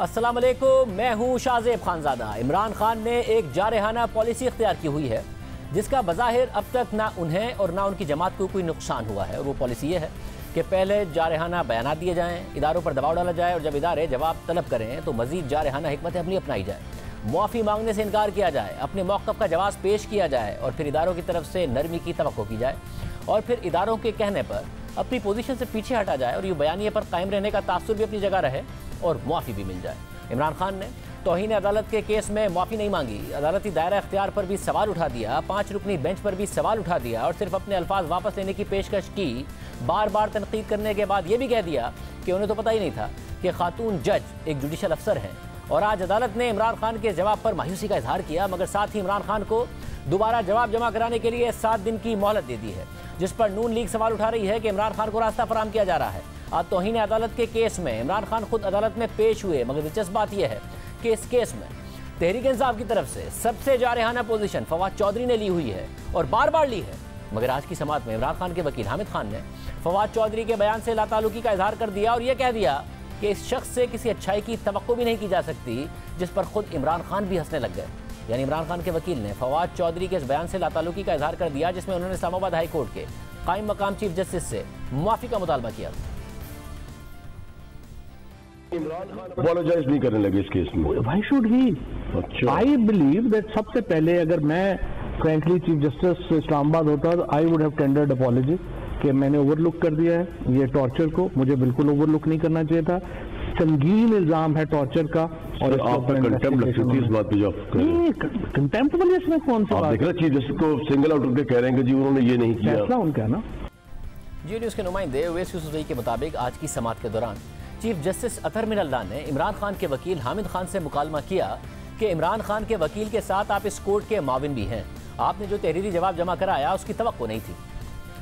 अस्सलाम वालेकुम, मैं हूँ शाहजेब खानजादा। इमरान खान ने एक जारहाना पॉलिसी इख्तियार की हुई है जिसका बज़ाहिर अब तक ना उन्हें और ना उनकी जमात को कोई नुकसान हुआ है। और वो पॉलिसी ये है कि पहले जारहाना बयानात दिए जाएँ, इदारों पर दबाव डाला जाए और जब इदारे जवाब तलब करें तो मज़ीद जारहाना हिकमत अमली अपनाई जाए, मुआफ़ी मांगने से इनकार किया जाए, अपने मौक़िफ़ का जवाब पेश किया जाए और फिर इदारों की तरफ से नरमी की तवक्को की जाए और फिर इदारों के कहने पर अपनी पोजीशन से पीछे हटा जाए और यूँ बयानिए पर कायम रहने का तासुर भी अपनी जगह रहे और मुआफ़ी भी मिल जाए। इमरान खान ने तौहीन अदालत के केस में मुआफ़ी नहीं मांगी, अदालती दायरा इख्तियार पर भी सवाल उठा दिया, 5 रुकनी बेंच पर भी सवाल उठा दिया और सिर्फ अपने अल्फाज वापस लेने की पेशकश की। बार बार तनकीद करने के बाद ये भी कह दिया कि उन्हें तो पता ही नहीं था कि खातून जज एक जुडिशल अफसर हैं। और आज अदालत ने इमरान खान के जवाब पर मायूसी का इजहार किया, मगर साथ ही इमरान खान को दोबारा जवाब जमा कराने के लिए 7 दिन की मोहलत दे दी है, जिस पर नून लीग सवाल उठा रही है कि इमरान खान को रास्ता फराहम किया जा रहा है। आज तौहीन अदालत के केस में इमरान खान खुद अदालत में पेश हुए, मगर दिलचस्प बात यह है कि इस केस में तहरीक इंसाफ की तरफ से सबसे जारहाना पोजीशन फवाद चौधरी ने ली हुई है और बार बार ली है। मगर आज की समाअत में इमरान खान के वकील हामिद खान ने फवाद चौधरी के बयान से लाताल्लुकी का इजहार कर दिया और यह कह दिया कि इस शख्स से किसी अच्छाई की तवक्को भी नहीं की जा सकती, जिस पर खुद इमरान खान भी हंसने लग गए। यानी इमरान खान के वकील ने फवाद चौधरी के इस बयान से लाताल्लुकी का इजहार कर दिया जिसमें उन्होंने इस्लामाबाद हाई कोर्ट के कायम मकाम चीफ जस्टिस से मुआफ़ी का मुतालबा किया। इमरान खान अपॉलोजाइज नहीं करने लगे इस केस में। Why should he? I believe that सबसे पहले अगर मैं फ्रेंकली चीफ जस्टिस इस्लामाबाद होता तो I would have tendered apology कि मैंने ओवरलुक कर दिया है ये टॉर्चर को, मुझे बिल्कुल ओवरलुक नहीं करना चाहिए था। संगीन इल्जाम है टॉर्चर का और आपका कंटेम्प्ट लगती थी इस बात पे जो कंटेम्प्ट वाली इसमें कौन सा आप देख रहे चीफ जस्टिस को सिंगल आउट करके कह रहे हैं कि जी उन्होंने ये नहीं किया। फैसला उनका ना। जी न्यूज़ के नुमाइंदे ओवैस यूसुफ़ज़ई के मुताबिक आज की समाअत के दौरान चीफ जस्टिस अतर मिनल्ला ने इमरान खान के वकील हामिद खान से मुकालमा किया कि इमरान खान के वकील के साथ आप इस कोर्ट के माविन भी हैं, आपने जो तहरीरी जवाब जमा कराया उसकी तवक्को नहीं थी।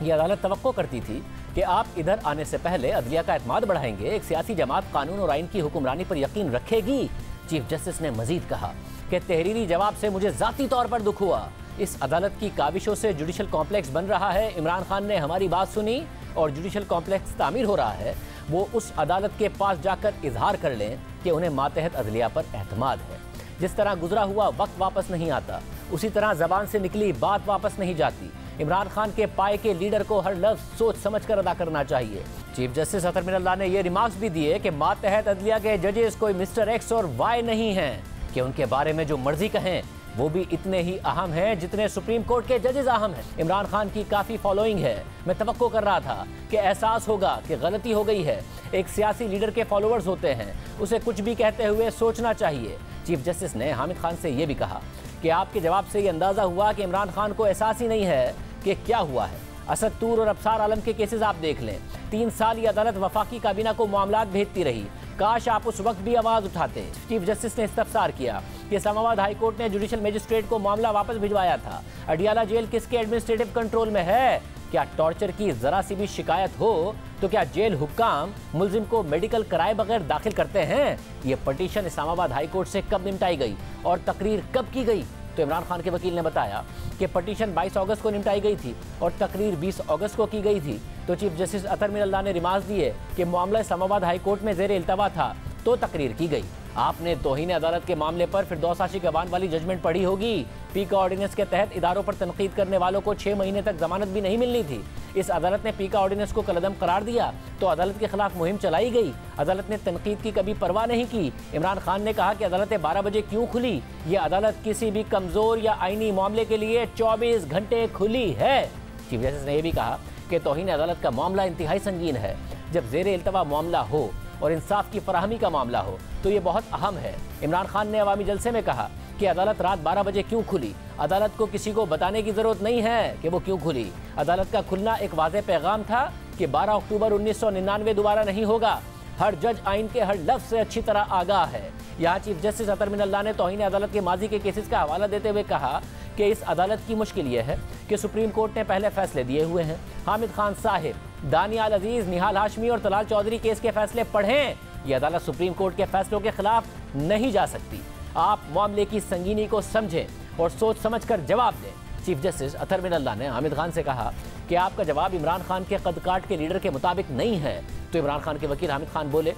ये अदालत तवक्को करती थी कि आप इधर आने से पहले अदलिया का एतमाद बढ़ाएंगे, एक सियासी जमात कानून और आइन की हुक्मरानी पर यकीन रखेगी। चीफ जस्टिस ने मजीद कहा कि तहरीरी जवाब से मुझे ज़ाती तौर पर दुख हुआ, इस अदालत की काविशों से जुडिशल कॉम्प्लेक्स बन रहा है। इमरान खान ने हमारी बात सुनी और जुडिशल कॉम्प्लेक्स तामीर हो रहा है, वो उस अदालत के पास जाकर इजहार कर लें कि उन्हें मातहत अदलिया पर एतमाद है। जिस तरह गुजरा हुआ वक्त वापस नहीं आता, उसी तरह जबान से निकली बात वापस नहीं जाती। इमरान खान के पाए के लीडर को हर लफ्ज़ सोच समझ कर अदा करना चाहिए। चीफ जस्टिस अतर मिनल्ला ने यह रिमार्क्स भी दिए कि मातहत अदलिया के जजेस कोई मिस्टर एक्स और वाई नहीं हैं कि उनके बारे में जो मर्जी कहें वो भी इतने ही अहम हैं जितने सुप्रीम कोर्ट के जजेस अहम हैं। इमरान खान की काफ़ी फॉलोइंग है, मैं तवक्को कर रहा था कि एहसास होगा कि गलती हो गई है। एक सियासी लीडर के फॉलोअर्स होते हैं, उसे कुछ भी कहते हुए सोचना चाहिए। चीफ जस्टिस ने हामिद खान से यह भी कहा कि आपके जवाब से ये अंदाज़ा हुआ कि इमरान खान को एहसास ही नहीं है कि क्या हुआ है। असद तूर और अफसार आलम के केसेस आप देख लें, 3 साल ये अदालत वफाकी काबीना को मामलात भेजती रही, काश आप उस वक्त भी आवाज़ उठाते। चीफ जस्टिस ने इस्तफसार किया कि इस्लामाबाद हाई कोर्ट ने जुडिशल मजिस्ट्रेट को मामला वापस भिजवाया था। अडियाला जेल किसके एडमिनिस्ट्रेटिव कंट्रोल में है? क्या टॉर्चर की जरा सी भी शिकायत हो तो क्या जेल हुक्काम मुलजिम को मेडिकल कराए बगैर दाखिल करते हैं? ये पटिशन इस्लामाबाद हाई कोर्ट से कब निपटाई गई और तकरीर कब की गई? तो इमरान खान के वकील ने बताया कि पटिशन 22 अगस्त को निपटाई गई थी और तकरीर 20 अगस्त को की गई थी। तो चीफ जस्टिस अतर मिनल्ला ने रिमार्क्स दिए कि मामला इस्लामाबाद हाई कोर्ट में ज़ेर इल्तवा था तो तकरीर की गई। आपने तौहीन अदालत के मामले पर फिरदौस आशिक अवान वाली जजमेंट पढ़ी होगी। पीका ऑर्डिनेंस के तहत इदारों पर तनकीद करने वालों को 6 महीने तक जमानत भी नहीं मिलनी थी। इस अदालत ने पीका ऑर्डिनेंस को कलअदम करार दिया तो अदालत के खिलाफ मुहिम चलाई गई। अदालत ने तनकीद की कभी परवाह नहीं की। इमरान खान ने कहा कि अदालतें 12 बजे क्यों खुली? ये अदालत किसी भी कमज़ोर या आइनी मामले के लिए 24 घंटे खुली है। चीफ जस्टिस ने यह भी कहा कि तौहीन अदालत का मामला इंतहाई संगीन है। जब ज़ेर इल्तवा मामला हो और इंसाफ की फराहमी का मामला हो तो ये बहुत अहम है। इमरान खान ने अवामी जलसे में कहा कि अदालत रात 12 बजे क्यों खुली? अदालत को किसी को बताने की ज़रूरत नहीं है कि वो क्यों खुली। अदालत का खुलना एक वाज़ेह पैगाम था कि 12 अक्टूबर 1999 दोबारा नहीं होगा। हर जज आइन के हर लफ्ज़ से अच्छी तरह आगाह है। यहाँ चीफ जस्टिस अतर मिनल्ला ने तौहीन अदालत के माजी के केसेस का हवाला देते हुए कहा कि इस अदालत की मुश्किल ये है कि सुप्रीम कोर्ट ने पहले फैसले दिए हुए हैं। हामिद खान साहिब, दानियाल अजीज़, निहाल हाशमी और तलाल चौधरी केस के फैसले पढ़ें। ये अदालत सुप्रीम कोर्ट के फैसलों के खिलाफ नहीं जा सकती। आप मामले की संगीनी को समझें और सोच समझ कर जवाब दें। चीफ जस्टिस अतर मिनल्ला ने हामिद खान से कहा कि आपका जवाब इमरान खान के कद काट के लीडर के मुताबिक नहीं है। तो इमरान खान के वकील हामिद खान बोले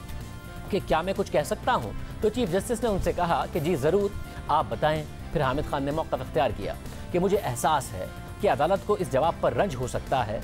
कि क्या मैं कुछ कह सकता हूं? तो चीफ जस्टिस ने उनसे कहा कि जी ज़रूर, आप बताएं। फिर हामिद खान ने मौक़िफ़ इख्तियार किया कि मुझे एहसास है कि अदालत को इस जवाब पर रंज हो सकता है।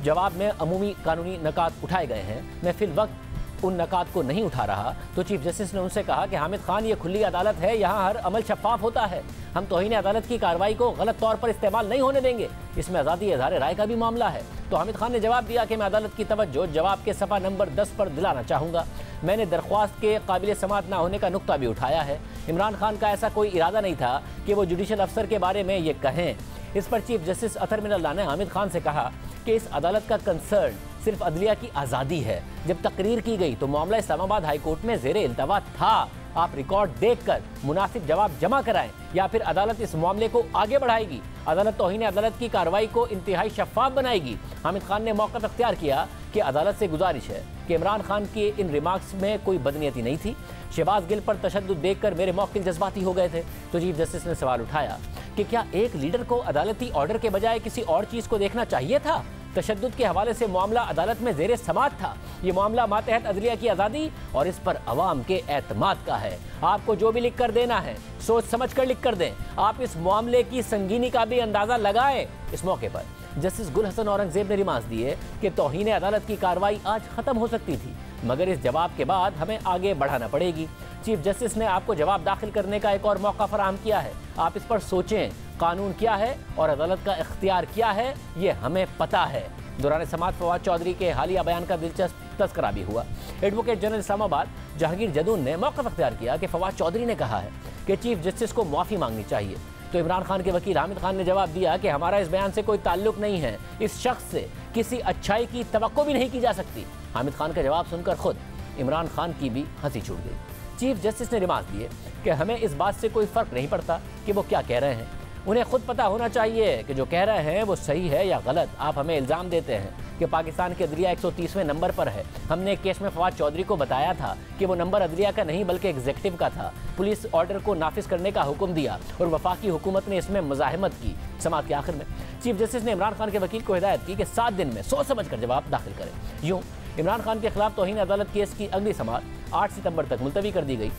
जवाब में अमूमी कानूनी नकात उठाए गए हैं, मैं फिल वक्त उन नकात को नहीं उठा रहा। तो चीफ जस्टिस ने उनसे कहा कि हामिद खान, ये खुली अदालत है, यहाँ हर अमल शफाफ होता है। हम तौहीन अदालत की कार्रवाई को गलत तौर पर इस्तेमाल नहीं होने देंगे। इसमें आज़ादी इज़हार राय का भी मामला है। तो हामिद खान ने जवाब दिया कि मैं अदालत की तवज्जो जवाब के सफ़ा नंबर 10 पर दिलाना चाहूँगा। मैंने दरख्वास्त के काबिल समात ना होने का नुक्ता भी उठाया है। इमरान खान का ऐसा कोई इरादा नहीं था कि वो जुडिशल अफसर के बारे में ये कहें। इस पर चीफ जस्टिस अतर मिनल्लाह ने हामिद खान से कहा कि इस अदालत का कंसर्न सिर्फ अदलिया की आज़ादी है। जब तकरीर की गई तो मामला इस्लामाबाद हाई कोर्ट में ज़ेरे इल्तवा था। आप रिकॉर्ड देखकर मुनासिब जवाब जमा कराएं या फिर अदालत इस मामले को आगे बढ़ाएगी। अदालत तौहीन अदालत की कार्रवाई को इंतहाई शफाफ बनाएगी। हामिद खान ने मौक़िफ़ इख्तियार किया कि अदालत से गुजारिश है कि इमरान खान के इन रिमार्क्स में कोई बदनीयती नहीं थी। शहबाज गिल पर तशद्दुद देखकर मेरे मौक़िफ़ जज्बाती हो गए थे। तो चीफ जस्टिस ने सवाल उठाया कि क्या एक लीडर को अदालती ऑर्डर के बजाय किसी और चीज़ को देखना चाहिए था? तशद्दुद के हवाले से मामला अदालत में ज़ेरे समात था। ये मामला मातहत अदलिया की आज़ादी और इस पर अवाम के एतमाद का है। आपको जो भी लिख कर देना है सोच समझ कर लिख कर दें। आप इस मामले की संगीनी का भी अंदाज़ा लगाएं। इस मौके पर जस्टिस गुल हसन औरंगजेब ने रिमार्क्स दिए कि तौहीन अदालत की कार्रवाई आज ख़त्म हो सकती थी, मगर इस जवाब के बाद हमें आगे बढ़ाना पड़ेगी। चीफ जस्टिस ने आपको जवाब दाखिल करने का एक और मौका फराहम किया है। आप इस पर सोचें, कानून क्या है और अदालत का इख्तियार क्या है, ये हमें पता है। दौरान समात फवाद चौधरी के हालिया बयान का दिलचस्प तस्करा भी हुआ। एडवोकेट जनरल इस्लामाबाद जहांगीर जदून ने मौक़िफ़ इख्तियार किया कि फवाद चौधरी ने कहा है कि चीफ जस्टिस को माफ़ी मांगनी चाहिए। तो इमरान खान के वकील हामिद खान ने जवाब दिया कि हमारा इस बयान से कोई ताल्लुक नहीं है, इस शख्स से किसी अच्छाई की तवक्को भी नहीं की जा सकती। हामिद खान का जवाब सुनकर खुद इमरान खान की भी हंसी छूट गई। चीफ जस्टिस ने रिमार्क दिए कि हमें इस बात से कोई फ़र्क नहीं पड़ता कि वो क्या कह रहे हैं, उन्हें खुद पता होना चाहिए कि जो कह रहे हैं वो सही है या गलत। आप हमें इल्ज़ाम देते हैं कि पाकिस्तान के अदलिया 130वें नंबर पर है। हमने एक केस में फवाद चौधरी को बताया था कि वो नंबर अदलिया का नहीं बल्कि एग्जीक्यूटिव का था। पुलिस ऑर्डर को नाफिज करने का हुक्म दिया और वफाकी हुकूमत ने इसमें मुजाहिमत की। समात के आखिर में चीफ जस्टिस ने इमरान खान के वकील को हिदायत की कि 7 दिन में सोच समझ कर जवाब दाखिल करें। यूँ इमरान खान के खिलाफ तौहीन अदालत केस की अगली समात 8 सितंबर तक मुलतवी कर दी गई।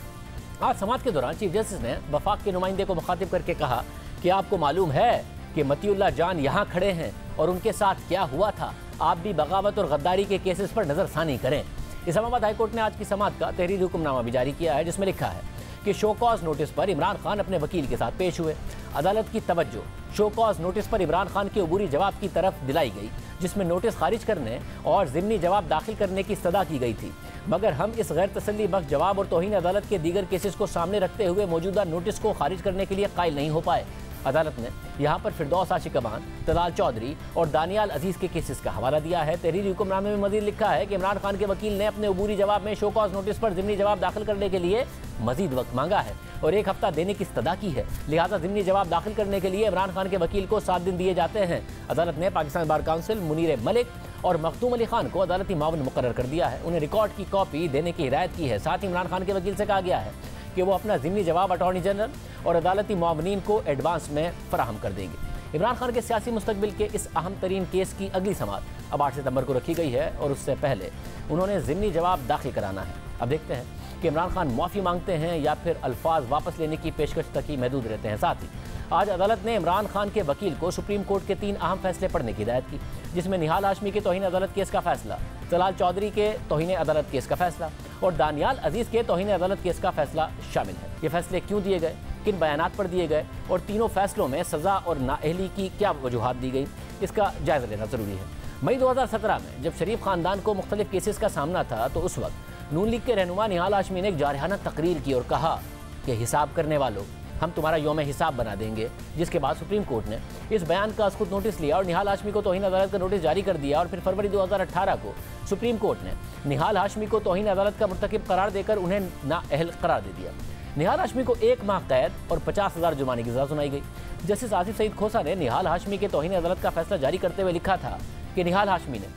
आज समात के दौरान चीफ जस्टिस ने वफाक के नुमाइंदे को मुखातिब करके कहा कि आपको मालूम है कि मतीउल्लाह जान यहाँ खड़े हैं और उनके साथ क्या हुआ था। आप भी बगावत और गद्दारी के केसेस पर नज़रसानी करें। इस्लामाबाद हाई कोर्ट ने आज की समात का तहरीरी हुक्मनामा भी जारी किया है, जिसमें लिखा है कि शो कॉज नोटिस पर इमरान खान अपने वकील के साथ पेश हुए। अदालत की तवज्जो शो कॉज नोटिस पर इमरान खान के अबूरी जवाब की तरफ दिलाई गई, जिसमें नोटिस खारिज करने और ज़िमनी जवाब दाखिल करने की सदा की गई थी। मगर हम इस गैर तसल्ली बख्श जवाब और तौहीन अदालत के दीगर केसेस को सामने रखते हुए मौजूदा नोटिस को खारिज करने के लिए कायल नहीं हो पाए। अदालत ने यहाँ पर फिरदौस आशिकबान, तलाल चौधरी और दानियाल अजीज़ के केसेस का हवाला दिया है। तहरीरी हुक्मनामे में मजीद लिखा है कि इमरान खान के वकील ने अपने अबूरी जवाब में शो कॉज नोटिस पर ज़िमनी जवाब दाखिल करने के लिए मजीद वक्त मांगा है और 1 हफ्ता देने की इस्तदा की है। लिहाजा ज़िमनी जवाब दाखिल करने के लिए इमरान खान के वकील को 7 दिन दिए जाते हैं। अदालत ने पाकिस्तान बार काउंसिल, मुनीर मलिक और मखदूम अली खान को अदालती मावन मुकर्रर कर दिया है। उन्हें रिकॉर्ड की कॉपी देने की हिदायत की है। साथ ही इमरान खान के वकील से कहा गया है कि वो अपना ज़िमनी जवाब अटॉर्नी जनरल और अदालती मावनीन को एडवांस में फराहम कर देंगे। इमरान खान के सियासी मुस्तकबिल के इस अहम तरीन केस की अगली समात अब 8 सितंबर को रखी गई है और उससे पहले उन्होंने ज़िमनी जवाब दाखिल कराना है। अब देखते हैं कि इमरान खान माफ़ी मांगते हैं या फिर अल्फाज वापस लेने की पेशकश तक ही महदूद रहते हैं। साथ ही आज अदालत ने इमरान खान के वकील को सुप्रीम कोर्ट के 3 अहम फैसले पढ़ने की हिदायत की, जिसमें निहाल हाशमी के तौहीन अदालत केस का फैसला, तलाल चौधरी के तौहीन अदालत केस का फैसला और दानियाल अजीज़ के तौहीन अदालत केस का फैसला शामिल है। ये फैसले क्यों दिए गए, किन बयानात पर दिए गए और तीनों फैसलों में सज़ा और नाअहली की क्या वजूहात दी गई, इसका जायज़ा लेना ज़रूरी है। मई 2017 में जब शरीफ ख़ानदान को मुख्तलिफ केसेस का सामना था तो उस वक्त नून लीग के रहनुमा निहाल हाशमी ने एक जारहाना तकरीर की और कहा कि हिसाब करने वालों, हम तुम्हारा यौम हिसाब बना देंगे। जिसके बाद सुप्रीम कोर्ट ने इस बयान का खुद नोटिस लिया और निहाल हाशमी को तौहीन अदालत का नोटिस जारी कर दिया और फिर फरवरी 2018 को सुप्रीम कोर्ट ने निहाल हाशमी को तौहीन अदालत का मुर्तकिब करार देकर उन्हें नाअहल करार दे दिया। निहाल हाशमी को 1 माह कैद और 50,000 जुर्माने की सज़ा सुनाई गई। जस्टिस आसिफ सईद खोसा ने निहाल हाशमी के तौहीन अदालत का फैसला जारी करते हुए लिखा था कि निहाल हाशमी ने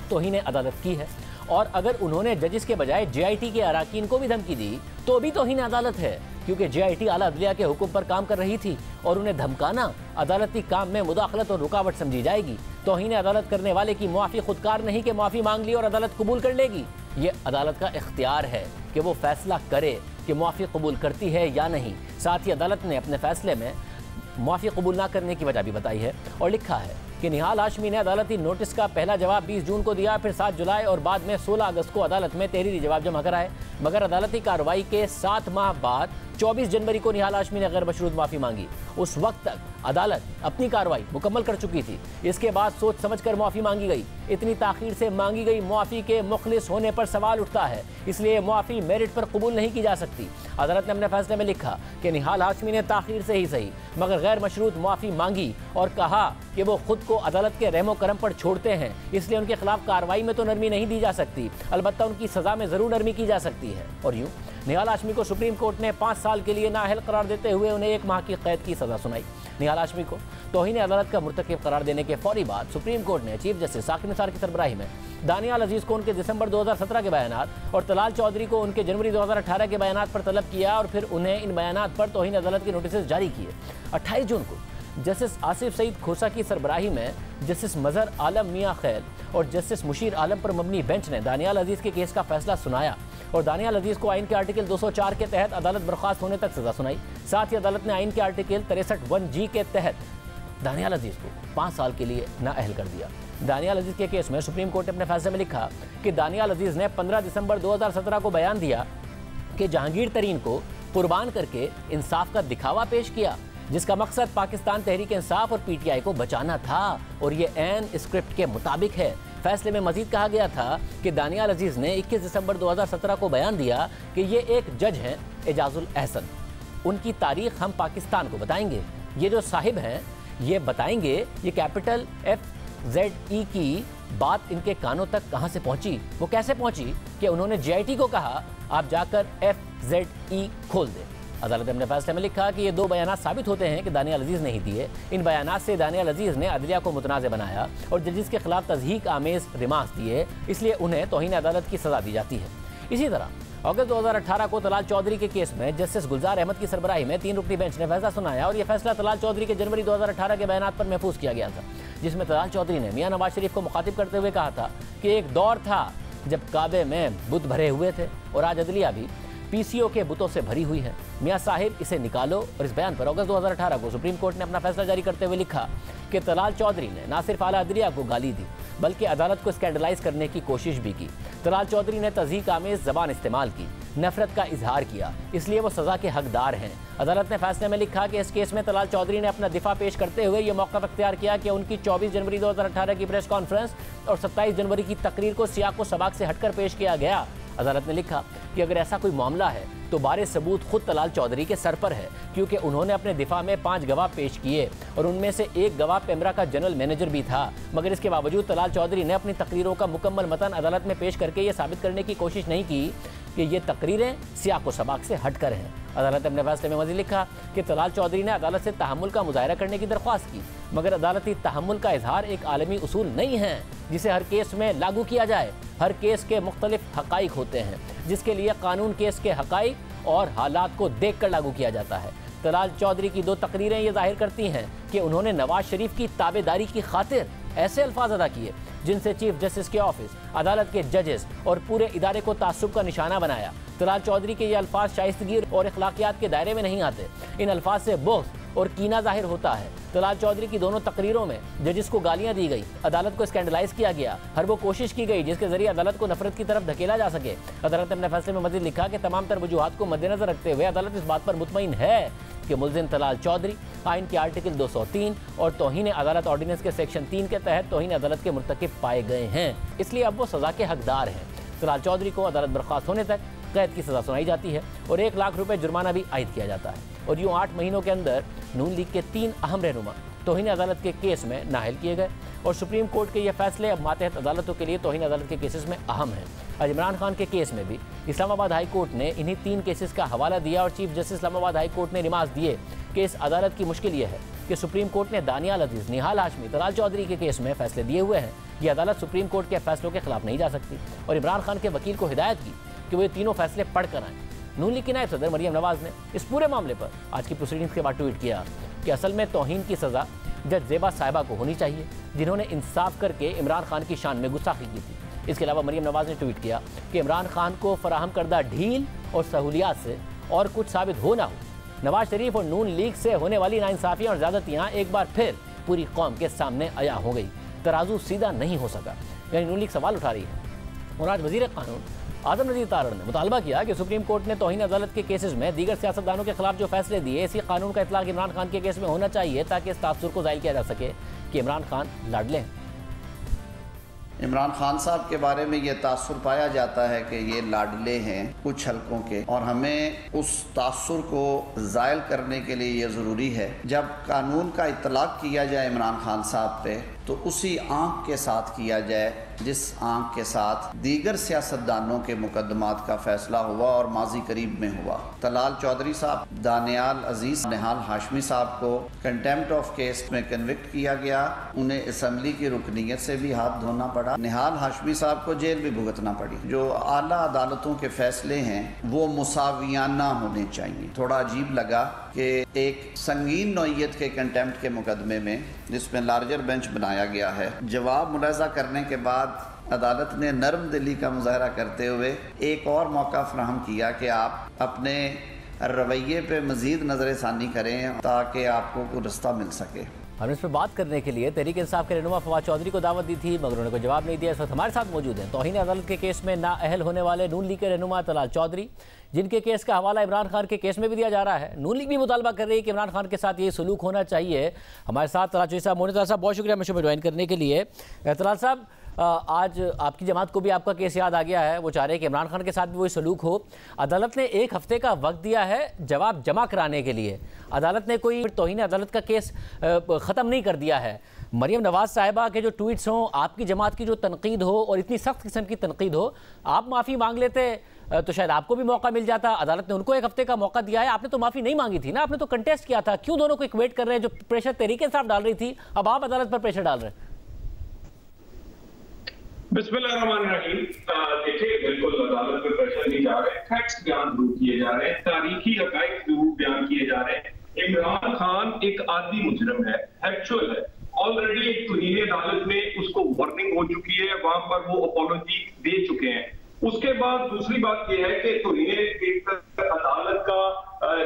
तौहीन अदालत की है और अगर उन्होंने जजिस के बजाय JIT के अराकीन को भी धमकी दी तो भी तौहीन अदालत है, क्योंकि JIT आला अदलिया के हुक्म पर काम कर रही थी और उन्हें धमकाना अदालती काम में मुदाखलत और रुकावट समझी जाएगी। तौहीन अदालत करने वाले की मुआफ़ी खुदकार नहीं कि मुआफ़ी मांग ली और अदालत कबूल कर लेगी। ये अदालत का इख्तियार है कि वो फैसला करे कि मुआफ़ी कबूल करती है या नहीं। साथ ही अदालत ने अपने फैसले में मुआफ़ी कबूल ना करने की वजह भी बताई है और लिखा है कि निहाल हाशमी ने अदालती नोटिस का पहला जवाब 20 जून को दिया, फिर 7 जुलाई और बाद में 16 अगस्त को अदालत में तहरीरी जवाब जमा कराए। मगर अदालती कार्रवाई के 7 माह बाद 24 जनवरी को निहाल हाशमी ने गैर मशरूत माफ़ी मांगी। उस वक्त तक अदालत अपनी कार्रवाई मुकम्मल कर चुकी थी। इसके बाद सोच समझकर मुआफ़ी मांगी गई। इतनी ताख़ीर से मांगी गई मुआफ़ी के मुखलिस होने पर सवाल उठता है, इसलिए मुआफ़ी मेरिट पर कबूल नहीं की जा सकती। अदालत ने अपने फैसले में लिखा कि निहाल हाशमी ने ताख़ीर से ही सही मगर गैर मशरूत मुआफ़ी मांगी और कहा कि वो खुद को अदालत के रहमो करम पर छोड़ते हैं, इसलिए उनके खिलाफ कार्रवाई में तो नरमी नहीं दी जा सकती, अलबत्ता उनकी सज़ा में ज़रूर नरमी की जा सकती है। और यूँ निहाल हाशमी को सुप्रीम कोर्ट ने 5 साल के लिए नाअहल करार देते हुए उन्हें 1 माह की कैद की सज़ा सुनाई। निहाल हाशमी को तौहीन अदालत का मुर्तकिब करार देने के फौरी बाद सुप्रीम कोर्ट ने चीफ जस्टिस साकिब निसार की सरबराही में दानियाल अजीज़ को उनके दिसंबर 2017 के बयानात और तलाल चौधरी को उनके जनवरी 2018 के बयानात पर तलब किया और फिर उन्हें इन बयानात पर तौहीन अदालत के नोटिस जारी किए। 28 जून को जस्टिस आसिफ सईद खोसा की सरबराही में जस्टिस मजहर आलम मियाँ खैल और जस्टिस मुशीर आलम पर मबनी बेंच ने दानियाल अजीज़ के केस का फैसला सुनाया और दानियाल अजीज़ को आइन के आर्टिकल 204 के तहत अदालत बर्खास्त होने तक सजा सुनाई। साथ ही अदालत ने आइन के आर्टिकल 63(1)G के तहत दानियाल अजीज़ को 5 साल के लिए नाअहल कर दिया। दानियाल अजीज़ के केस में सुप्रीम कोर्ट ने अपने फैसले में लिखा कि दानियाल अजीज़ ने 15 दिसंबर 2017 को बयान दिया कि जहांगीर तरीन को कुर्बान करके इंसाफ का दिखावा पेश किया, जिसका मकसद पाकिस्तान तहरीक इंसाफ और पीटीआई को बचाना था और ये ऐन स्क्रिप्ट के मुताबिक है। फैसले में मजीद कहा गया था कि दानियाल अजीज़ ने 21 दिसंबर 2017 को बयान दिया कि ये एक जज हैं एजाजुल एहसन, उनकी तारीख हम पाकिस्तान को बताएंगे। ये जो साहिब हैं ये बताएंगे ये कैपिटल FZE की बात इनके कानों तक कहाँ से पहुँची, वो कैसे पहुँची कि उन्होंने JIT को कहा आप जाकर FZE खोल दें। अदालत ने अपने फैसले में लिखा कि ये 2 बयानात साबित होते हैं कि दानियाल अजीज़ ने ही दिए। इन बयानात से दानियाल अजीज़ ने अदलिया को मुतनाज़ बनाया और जजिस के खिलाफ तज़हीक आमेज़ रिमार्क्स दिए, इसलिए उन्हें तौहीन अदालत की सज़ा दी जाती है। इसी तरह अगस्त 2018 को तलाल चौधरी के केस में जस्टिस गुलजार अहमद की सरबराही में 3 रुकनी बेंच ने फैसला सुनाया और यह फैसला तलाल चौधरी के जनवरी 2018 के बयानात पर महफूज किया गया था, जिसमें तलाल चौधरी ने मियाँ नवाज शरीफ को मुखातिब करते हुए कहा था कि एक दौर था जब काबे में बुत भरे हुए थे और आज अदलिया भी PCO के बुतों से भरी हुई है। मियाँ साहिब इसे निकालो। और इस बयान पर अगस्त 2018 को सुप्रीम कोर्ट ने अपना फैसला जारी करते हुए लिखा कि तलाल चौधरी ने ना सिर्फ आला अदलिया को गाली दी बल्कि अदालत को स्कैंडलाइज करने की कोशिश भी की। तलाल चौधरी ने तज़हीक आमेज़ ज़बान इस्तेमाल की, नफरत का इजहार किया, इसलिए वो सज़ा के हकदार हैं। अदालत ने फैसले में लिखा कि इस केस में तलाल चौधरी ने अपना दिफा पेश करते हुए ये मौका अख्तियार किया कि उनकी 24 जनवरी 2018 की प्रेस कॉन्फ्रेंस और 27 जनवरी की तकरीर को सियाक व सबाक से हटकर पेश किया गया। अदालत ने लिखा कि अगर ऐसा कोई मामला है तो बारे सबूत खुद तलाल चौधरी के सर पर है, क्योंकि उन्होंने अपने दिफा में 5 गवाह पेश किए और उनमें से एक गवाह पेमरा का जनरल मैनेजर भी था। मगर इसके बावजूद तलाल चौधरी ने अपनी तकरीरों का मुकम्मल मतन अदालत में पेश करके ये साबित करने की कोशिश नहीं की कि ये तकरीरें सियाक व सबाक से हटकर हैं। अदालत ने अपने फैसले में मज़ीद लिखा कि तलाल चौधरी ने अदालत से तहम्मुल का मुजाहरा करने की दरख्वास्त की, मगर अदालती तहम्मुल का इजहार एक आलमी उसूल नहीं है जिसे हर केस में लागू किया जाए। हर केस के मुख्तलिफ हक़ाइक़ होते हैं जिसके लिए कानून केस के हक़ाइक़ और हालात को देख कर लागू किया जाता है। तलाल चौधरी की 2 तकरीरें ये जाहिर करती हैं कि उन्होंने नवाज शरीफ की ताबेदारी की खातिर ऐसे अल्फाज अदा किए जिनसे चीफ जस्टिस के ऑफिस, अदालत के जजेस और पूरे इदारे को तासुब का निशाना बनाया। तलाल चौधरी के ये अल्फाज शाइस्तगी और अखलाकियात के दायरे में नहीं आते। इन अल्फाज से बुग़्ज़ और कीना जाहिर होता है। तलाल चौधरी की दोनों तकरीरों में जजिस को गालियां दी गई, अदालत को स्कैंडलाइज किया गया, हर वो कोशिश की गई जिसके जरिए अदालत को नफरत की तरफ धकेला जा सके। अदालत ने अपने फैसले में मज़ीद लिखा कि तमाम तर वजूहात को मद्देनजर रखते हुए अदालत इस बात पर मुतमईन है कि मुल्ज़िम तलाल चौधरी आइन के आर्टिकल 203 और तौहीन अदालत ऑर्डिनेंस के सेक्शन 3 के तहत तौहीन अदालत के मुर्तकिब पाए गए हैं, इसलिए अब वो सज़ा के हकदार हैं। तलाल चौधरी को अदालत बर्खास्त होने तक कैद की सज़ा सुनाई जाती है और 1 लाख रुपये जुर्माना भी आयद किया जाता है। और यूँ 8 महीनों के अंदर नून लीग के 3 अहम रहनुमा तौहीन अदालत के केस में नाअहल किए गए और सुप्रीम कोर्ट के ये फैसले अब मातहत अदालतों के लिए तौहीन अदालत के केसेस में अहम हैं। आज इमरान खान के केस में भी इस्लामाबाद हाई कोर्ट ने इन्हीं 3 केसेस का हवाला दिया और chief justice Islamabad high court ने रिमार्क्स दिए कि इस अदालत की मुश्किल ये है कि सुप्रीम कोर्ट ने दानियाल अजीज़, निहाल हाशमी, तलाल चौधरी के केस में फैसले दिए हुए हैं। ये अदालत सुप्रीम कोर्ट के फैसलों के खिलाफ नहीं जा सकती और इमरान खान के वकील को हिदायत की कि वो ये तीनों फैसले पढ़ कर आएँ। नून लीग की नायब सदर मरियम नवाज ने इस पूरे मामले पर आज की प्रोसीडिंग्स के बाद ट्वीट किया कि असल में तौहीन की सज़ा जज ज़ेबा साहिबा को होनी चाहिए, जिन्होंने इंसाफ करके इमरान खान की शान में गुस्ताखी की थी। इसके अलावा मरियम नवाज ने ट्वीट किया कि इमरान खान को फराहम करदा ढील और सहूलियात से और कुछ साबित हो ना हो, नवाज शरीफ और नून लीग से होने वाली नाइंसाफियां और ज्यादतियां एक बार फिर पूरी कौम के सामने अया हो गई। तराजू सीधा नहीं हो सका, यानी नून लीग सवाल उठा रही है। और आज वजीर कानून आजम नज़ीर तारड़ ने मुतालबा किया कि सुप्रीम कोर्ट ने तौहीन अदालत के केसेस में दीगर सियासतदानों के खिलाफ जो फैसले दिए, इसी कानून का इतलाक इमरान खान के केस में होना चाहिए ताकि इस तासुर को ज़ाहिर किया जा सके कि इमरान खान लाडले हैं। इमरान खान साहब के बारे में ये तासुर पाया जाता है कि ये लाडले हैं कुछ हलकों के, और हमें उस तासुर को ज़ायल करने के लिए ये ज़रूरी है जब कानून का इतलाक किया जाए इमरान खान साहब पे तो उसी आंख के साथ किया जाए जिस आंख के साथ दीगर सियासतदानों के मुकदमात का फैसला हुआ और माजी करीब में हुआ। तलाल चौधरी साहब, दानियाल अजीज, निहाल हाशमी साहब को कंटेम्प्ट ऑफ केस में कन्विक्ट किया गया, उन्हें असम्बली की रुकनीयत से भी हाथ धोना पड़ा। निहाल हाशमी साहब को जेल भी भुगतना पड़ी। जो आला अदालतों के फैसले हैं वो मुसावियाना होने चाहिए। थोड़ा अजीब लगा कि एक संगीन नौइयत के कंटेम्प्ट के मुकदमे में जिसमें लार्जर बेंच बनाया गया है, जवाब मुलाजा करने के बाद अदालत ने नरम दिली का मुजाहरा करते हुए एक और मौका फराहम किया कि आप अपने रवैये पे मजीद नज़र-ए-सानी करें ताकि आपको कोई रास्ता मिल सके। हमने इस पर बात करने के लिए तहरीक इंसाफ के रहनुमा फवाद चौधरी को दावत दी थी, मगर उन्होंने कोई जवाब नहीं दिया। इस वक्त हमारे साथ मौजूद हैं तौहीन अदालत के केस में नाअहल होने वाले नून लीग के रहनुमा तलाल चौधरी, जिनके केस का हवाला इमरान खान के केस में भी दिया जा रहा है। नून लीग भी मुतालबा कर रही है कि इमरान खान के साथ ये सलूक होना चाहिए। हमारे साथ तलाल चौधरी साहब मौजूद। साहब बहुत शुक्रिया मिशन में ज्वाइन करने के लिए। तलाल साहब, आज आपकी जमात को भी आपका केस याद आ गया है, वो चाह रहे हैं कि इमरान खान के साथ भी वही सलूक हो। अदालत ने 1 हफ्ते का वक्त दिया है जवाब जमा कराने के लिए। अदालत ने कोई तौहीन अदालत का केस ख़त्म नहीं कर दिया है। मरियम नवाज साहिबा के जो ट्वीट्स हों, आपकी जमात की जो तनकीद हो और इतनी सख्त किस्म की तनकीद हो, आप माफ़ी मांग लेते तो शायद आपको भी मौका मिल जाता। अदालत ने उनको 1 हफ्ते का मौका दिया है, आपने तो माफ़ी नहीं मांगी थी ना, आपने तो कंटेस्ट किया था। क्यों दोनों को इक्वेट कर रहे हैं? जो प्रेशर तहरीक इंसाफ डाल रही थी, अब आप अदालत पर प्रेशर डाल रहे हैं। बिस्मिल्लाहिर्रहमानिर्रहीम। देखिए, बिल्कुल अदालत पर प्रेशर नहीं जा रहे, फैक्ट्स बयान जरूर किए जा रहे हैं, तारीखी हकाइक जरूर बयान किए जा रहे हैं। इमरान खान एक आदी मुजरम है, एक्चुअल है। ऑलरेडी एक तौहीन अदालत में उसको वार्निंग हो चुकी है, वहां पर वो अपॉलॉजी दे चुके हैं। उसके बाद दूसरी बात यह है कि तौहीन अदालत का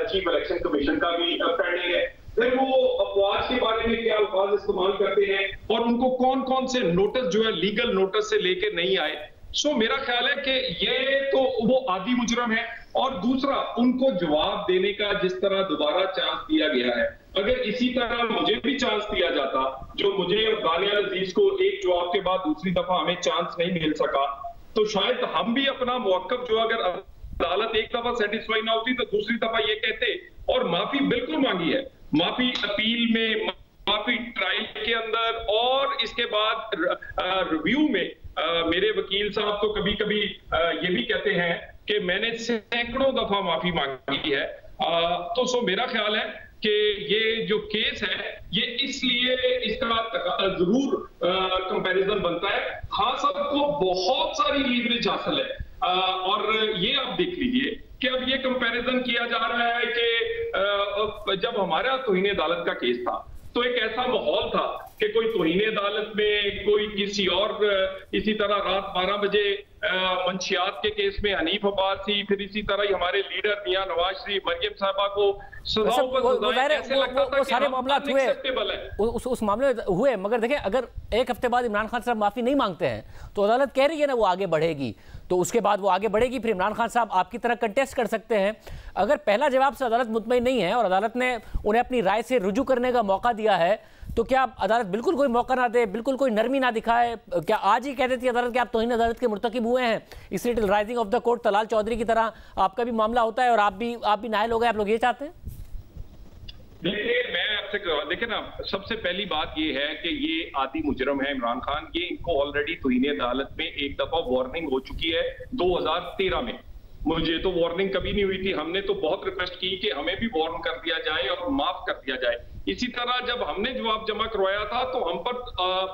चीफ इलेक्शन कमीशन का भी पेंडिंग है। फिर वो अफवाज के बारे में क्या अल्फाज इस्तेमाल करते हैं और उनको कौन कौन से नोटिस जो है लीगल नोटिस से लेके नहीं आए। सो मेरा ख्याल है कि ये तो वो आदी मुजरम है। और दूसरा, उनको जवाब देने का जिस तरह दोबारा चांस दिया गया है, अगर इसी तरह मुझे भी चांस दिया जाता, जो मुझे और दानियाल अजीज को एक जवाब के बाद दूसरी दफा हमें चांस नहीं मिल सका, तो शायद हम भी अपना मौकफ जो अगर अदालत एक दफा सेटिस्फाई ना होती तो दूसरी दफा ये कहते। और माफी बिल्कुल मांगी है, माफी अपील में, माफी ट्रायल के अंदर, और इसके बाद रिव्यू में मेरे वकील साहब तो कभी कभी ये भी कहते हैं कि मैंने सैकड़ों दफा माफी मांगी है। तो सो मेरा ख्याल है कि ये जो केस है ये इसलिए इसका जरूर कंपैरिजन बनता है। खान साहब को बहुत सारी लीवरेज हासिल है और ये आप देख लीजिए कि अब ये कंपैरिजन किया जा रहा है कि जब हमारा तौहीन अदालत का केस था तो एक ऐसा माहौल था कि कोई तौहीन अदालत में, कोई किसी और, इसी तरह रात 12 बजे मंशियात के केस में हनीफ अब्बासी, फिर इसी तरह ही हमारे लीडर मियां नवाज शरीफ, मरियम साहबा को वो सारे मामला हुए, उस मामले में हुए। मगर देखें, अगर 1 हफ्ते बाद इमरान खान साहब माफी नहीं मांगते हैं तो अदालत कह रही है ना वो आगे बढ़ेगी, तो उसके बाद वो आगे बढ़ेगी, फिर इमरान खान साहब आपकी तरह कंटेस्ट कर सकते हैं। अगर पहला जवाब से अदालत मुतमईन नहीं है और अदालत ने उन्हें अपनी राय से रुजू करने का मौका दिया है, तो क्या अदालत बिल्कुल कोई मौका ना दे, बिल्कुल कोई नरमी ना दिखाए? क्या आज ही कह देती है अदालत कि आप तौहीन अदालत के मुर्तकिब हुए हैं, इसलिए rising of the court Talal Chaudhry की तरह आपका भी मामला होता है और आप भी नायल हो गए? आप लोग ये चाहते हैं? देखिए, मैं आपसे देखिए ना, सबसे पहली बात ये है कि ये आदी मुजरम है इमरान खान। ये इनको ऑलरेडी तौहीन अदालत में एक दफा वार्निंग हो चुकी है 2013 में। मुझे तो वार्निंग कभी नहीं हुई थी, हमने तो बहुत रिक्वेस्ट की कि हमें भी वार्न कर दिया जाए और माफ कर दिया जाए। इसी तरह जब हमने जवाब जमा करवाया था तो हम पर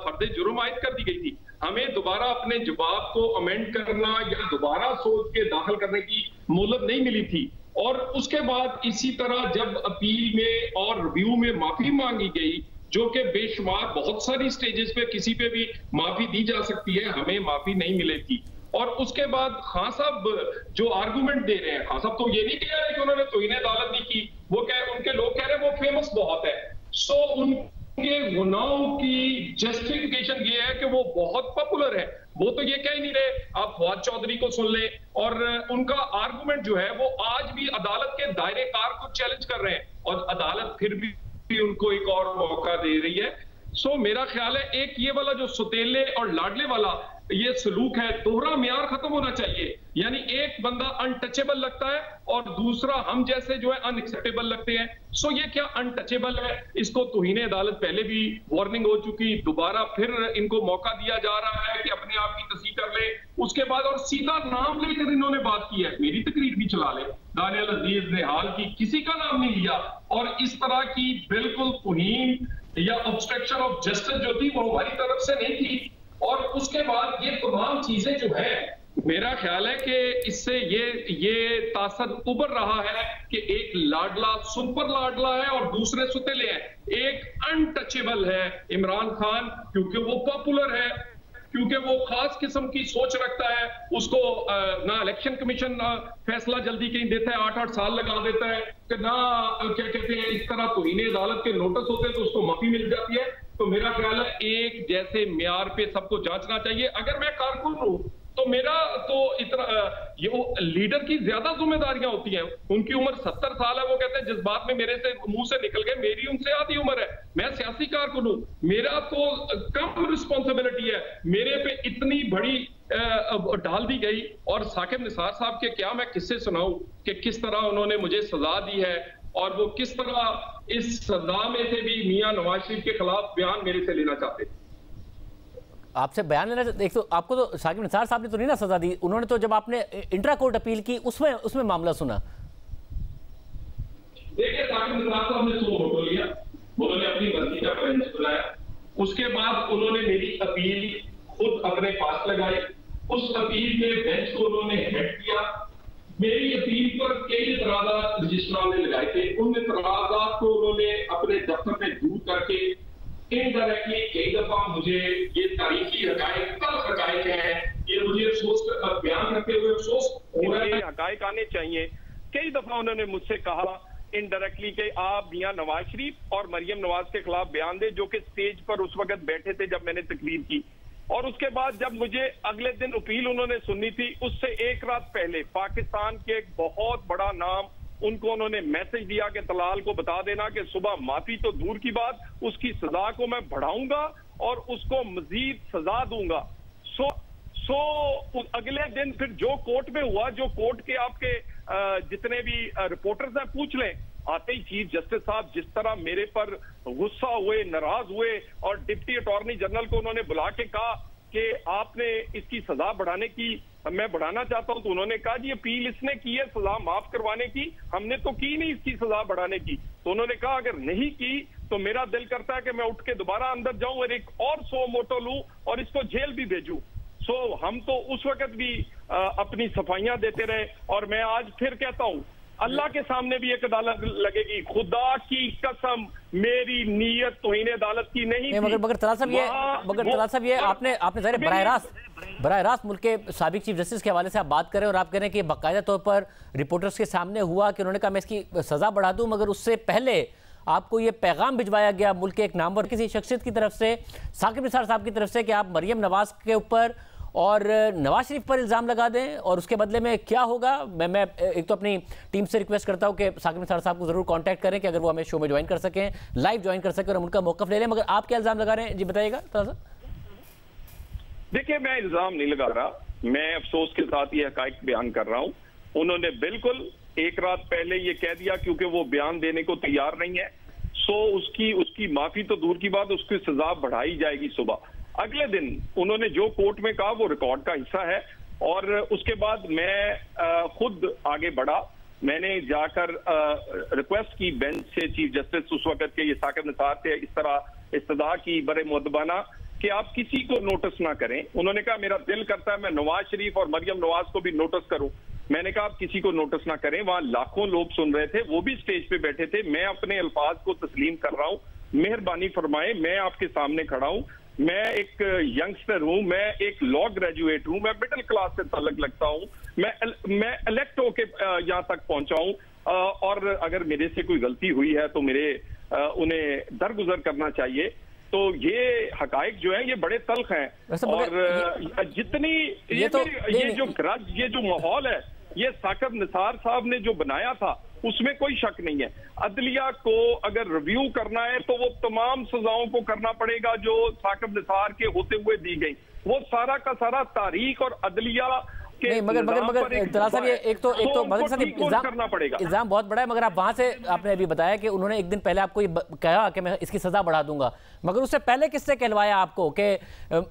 फर्द जुर्म आयद कर दी गई थी। हमें दोबारा अपने जवाब को अमेंड करना या दोबारा सोच के दाखिल करने की मोहलत नहीं मिली थी। और उसके बाद इसी तरह जब अपील में और रिव्यू में माफी मांगी गई जो कि बेशुमार बहुत सारी स्टेजेस पे किसी पे भी माफी दी जा सकती है, हमें माफी नहीं मिलेगी। और उसके बाद खान साहब जो आर्गुमेंट दे रहे हैं, खान साहब तो ये नहीं कह रहे कि उन्होंने तौहीन अदालत नहीं की, वो उनके लोग कह रहे हैं वो फेमस बहुत है। सो उनके गुनाहों की जस्टिफिकेशन ये है कि वो बहुत पॉपुलर है। वो तो ये कह ही नहीं रहे, आप फवाद चौधरी को सुन ले, और उनका आर्गुमेंट जो है वो आज भी अदालत के दायरे कार को चैलेंज कर रहे हैं, और अदालत फिर भी उनको एक और मौका दे रही है। सो मेरा ख्याल है एक ये वाला जो सुतेले और लाडले वाला ये सलूक है, दोहरा मियार खत्म होना चाहिए। यानी एक बंदा अनटचेबल लगता है और दूसरा हम जैसे जो है अनएक्सेप्टेबल लगते हैं। सो ये क्या अनटचेबल है, इसको तौहीन अदालत पहले भी वार्निंग हो चुकी, दोबारा फिर इनको मौका दिया जा रहा है कि अपने आप की तस्दीक कर ले। उसके बाद और सीधा नाम लेकर इन्होंने बात की है, मेरी तकरीर भी चला ले, दानियल अजीज ने हाल की किसी का नाम नहीं लिया, और इस तरह की बिल्कुल तौहीन या ऑब्स्ट्रक्शन ऑफ जस्टिस जो थी वो हमारी तरफ से नहीं थी। और उसके बाद ये तमाम चीजें जो है, मेरा ख्याल है कि इससे ये तासर उभर रहा है कि एक लाडला सुपर लाडला है और दूसरे सुतेले हैं। एक अनटचेबल है इमरान खान, क्योंकि वो पॉपुलर है, क्योंकि वो खास किस्म की सोच रखता है। उसको ना इलेक्शन कमीशन फैसला जल्दी कहीं देता है, 8-8 साल लगा देता है, कि ना क्या कहते हैं इस तरह तौहीन अदालत के नोटिस होते हैं तो उसको माफी मिल जाती है। तो मेरा ख्याल है एक जैसे म्यार पे सबको जांचना चाहिए। अगर मैं कारकुन हूं तो मेरा तो इतना ये लीडर की ज्यादा जिम्मेदारियां होती हैं। उनकी उम्र 70 साल है, वो कहते हैं जिस बात में मेरे से मुंह से निकल गए, मेरी उनसे आधी उम्र है, मैं सियासी कारकुन हूं, मेरा तो कम रिस्पॉन्सिबिलिटी है, मेरे पे इतनी बड़ी डाल दी गई। और साकिब निसार साहब के क्या मैं किस्से सुनाऊं कि किस तरह उन्होंने मुझे सजा दी है, और वो किस तरह इस सजा में से भी मियां नवाज शरीफ के खिलाफ बयान मेरे से लेना चाहते। आपसे बयान लेना, एक तो आपको तो साकिब निसार साहब ने तो नहीं ना सजा दी, उन्होंने तो जब आपने इंट्रा कोर्ट अपील की उसमें मामला सुना। देखिए साकिब निसार साहब ने 100 फोटो लिया, उन्होंने अपनी मर्जी का बेंच बुलाया, उसके बाद उन्होंने मेरी अपील खुद अपने पास लगाई, उस अपील के बेंच को उन्होंने हेड किया। मेरी अपील पर कई इतराज़ात रजिस्ट्रार ने लगाए थे, उन इतराज़ात को उन्होंने अपने दफ्तर में दूर करके इनडायरेक्टली कई दफा मुझे ये तारीखी हकायक है, ये मुझे अफसोस बयान करते हुए अफसोस हो रहा है। हकायक आने चाहिए। कई दफा उन्होंने मुझसे कहा इनडायरेक्टली कि आप मियां नवाज शरीफ और मरियम नवाज के खिलाफ बयान दें, जो कि स्टेज पर उस वक्त बैठे थे जब मैंने तकरीर की। और उसके बाद जब मुझे अगले दिन अपील उन्होंने सुननी थी, उससे एक रात पहले पाकिस्तान के एक बहुत बड़ा नाम उनको उन्होंने मैसेज दिया कि तलाल को बता देना कि सुबह माफी तो दूर की बात, उसकी सजा को मैं बढ़ाऊंगा और उसको मजीद सजा दूंगा। सो अगले दिन फिर जो कोर्ट में हुआ, जो कोर्ट के आपके जितने भी रिपोर्टर्स हैं पूछ लें, आते ही चीफ जस्टिस साहब जिस तरह मेरे पर गुस्सा हुए, नाराज हुए, और डिप्टी अटॉर्नी जनरल को उन्होंने बुला के कहा कि आपने इसकी सजा बढ़ाने की, मैं बढ़ाना चाहता हूं, तो उन्होंने कहा जी अपील इसने की है सजा माफ करवाने की, हमने तो की नहीं इसकी सजा बढ़ाने की। तो उन्होंने कहा अगर नहीं की तो मेरा दिल करता है कि मैं उठ के दोबारा अंदर जाऊं और एक और 100 मोटो लूं और इसको जेल भी भेजूं। सो हम तो उस वक्त भी अपनी सफाइयां देते रहे, और मैं आज फिर कहता हूं अल्लाह के सामने भी एक अदालत लगेगी, खुदा की कसम मेरी नीयत तौहीन अदालत की नहीं थी। मगर तलाल साहब ये आपने ज़ाहिर बराह रास्त मुल्क के साबिक चीफ जस्टिस के हवाले से आप बात करें और आप कह रहे हैं कि बाकायदा तौर पर रिपोर्टर्स के सामने हुआ कि उन्होंने कहा मैं इसकी सजा बढ़ा दूं, मगर उससे पहले आपको ये पैगाम भिजवाया गया मुल्क के एक नामवर किसी शख्सियत की तरफ से, साकिब निसार साहब की तरफ से, कि आप मरियम नवाज के ऊपर और नवाज शरीफ पर इल्ज़ाम लगा दें और उसके बदले में क्या होगा। मैं एक तो अपनी टीम से रिक्वेस्ट करता हूं कि साकिब निसार साहब को ज़रूर कांटेक्ट करें कि अगर वो हमें शो में ज्वाइन कर सकें, लाइव ज्वाइन कर सकें और हम उनका मौक़िफ़ ले लें। मगर आप क्या इल्ज़ाम लगा रहे हैं, जी बताइएगा थोड़ा सा। देखिए मैं इल्ज़ाम नहीं लगा रहा, मैं अफसोस के साथ ये हकायक बयान कर रहा हूं। उन्होंने बिल्कुल एक रात पहले ये कह दिया क्योंकि वो बयान देने को तैयार नहीं है, सो उसकी माफी तो दूर की बात, उसकी सजा बढ़ाई जाएगी सुबह। अगले दिन उन्होंने जो कोर्ट में कहा वो रिकॉर्ड का हिस्सा है, और उसके बाद मैं खुद आगे बढ़ा, मैंने जाकर रिक्वेस्ट की बेंच से, चीफ जस्टिस उस वक्त के ये साकिब निसार से इस तरह इस्तदा की बड़े मुअद्दबाना कि आप किसी को नोटिस ना करें। उन्होंने कहा मेरा दिल करता है मैं नवाज शरीफ और मरियम नवाज को भी नोटिस करूं। मैंने कहा आप किसी को नोटिस ना करें। वहां लाखों लोग सुन रहे थे, वो भी स्टेज पे बैठे थे, मैं अपने अल्फाज को तस्लीम कर रहा हूं। मेहरबानी फरमाए, मैं आपके सामने खड़ा हूं, मैं एक यंगस्टर हूं, मैं एक लॉ ग्रेजुएट हूं, मैं मिडिल क्लास से ताल्लुक लगता हूं, मैं इलेक्ट होके यहां तक पहुंचा हूं, और अगर मेरे से कोई गलती हुई है तो मेरे उन्हें दरगुजर करना चाहिए। तो ये हकाइक जो है ये बड़े तल्ख हैं, और जितनी ये जो माहौल है ये साकिब निसार साहब ने जो बनाया था उसमें कोई शक नहीं है। अदलिया को अगर रिव्यू करना है तो वो तमाम सजाओं को करना पड़ेगा जो साकिब निसार के होते हुए दी गई, वो सारा का सारा तारीख और अदलिया नहीं, मगर तलाल साहब ये एक तो मगर साहब इल्जाम बहुत बड़ा है, मगर आप वहां से आपने अभी बताया कि उन्होंने एक दिन पहले आपको कहा कि मैं इसकी सजा बढ़ा दूंगा, मगर उससे पहले किससे कहलवाया आपको कि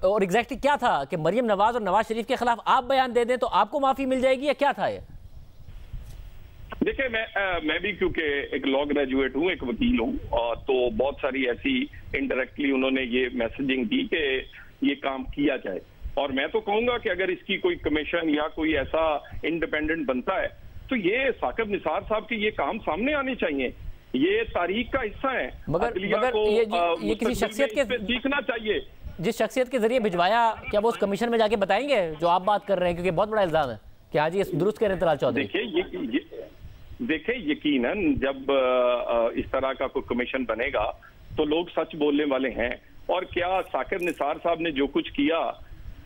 और एग्जैक्टली क्या था कि मरियम नवाज और नवाज शरीफ के खिलाफ आप बयान दे दें तो आपको माफी मिल जाएगी, या क्या था ये? देखिए, मैं भी क्योंकि एक लॉ ग्रेजुएट हूँ, एक वकील हूँ, तो बहुत सारी ऐसी इनडायरेक्टली उन्होंने ये मैसेजिंग दी कि ये काम किया जाए, और मैं तो कहूंगा कि अगर इसकी कोई कमीशन या कोई ऐसा इंडिपेंडेंट बनता है तो ये साकिब निसार साहब के ये काम सामने आने चाहिए, ये तारीख का हिस्सा है। मगर ये किसी शख्सियत के सीखना चाहिए। जिस शख्सियत के जरिए भिजवाया, क्या वो उस कमीशन में जाके बताएंगे जो आप बात कर रहे हैं? क्योंकि बहुत बड़ा इल्जाम है कि हाँ जी ये दुरुस्त कह रहे हैं तलाल चौधरी। देखिए यकीनन जब इस तरह का कोई कमीशन बनेगा तो लोग सच बोलने वाले हैं, और क्या साकिब निसार साहब ने जो कुछ किया,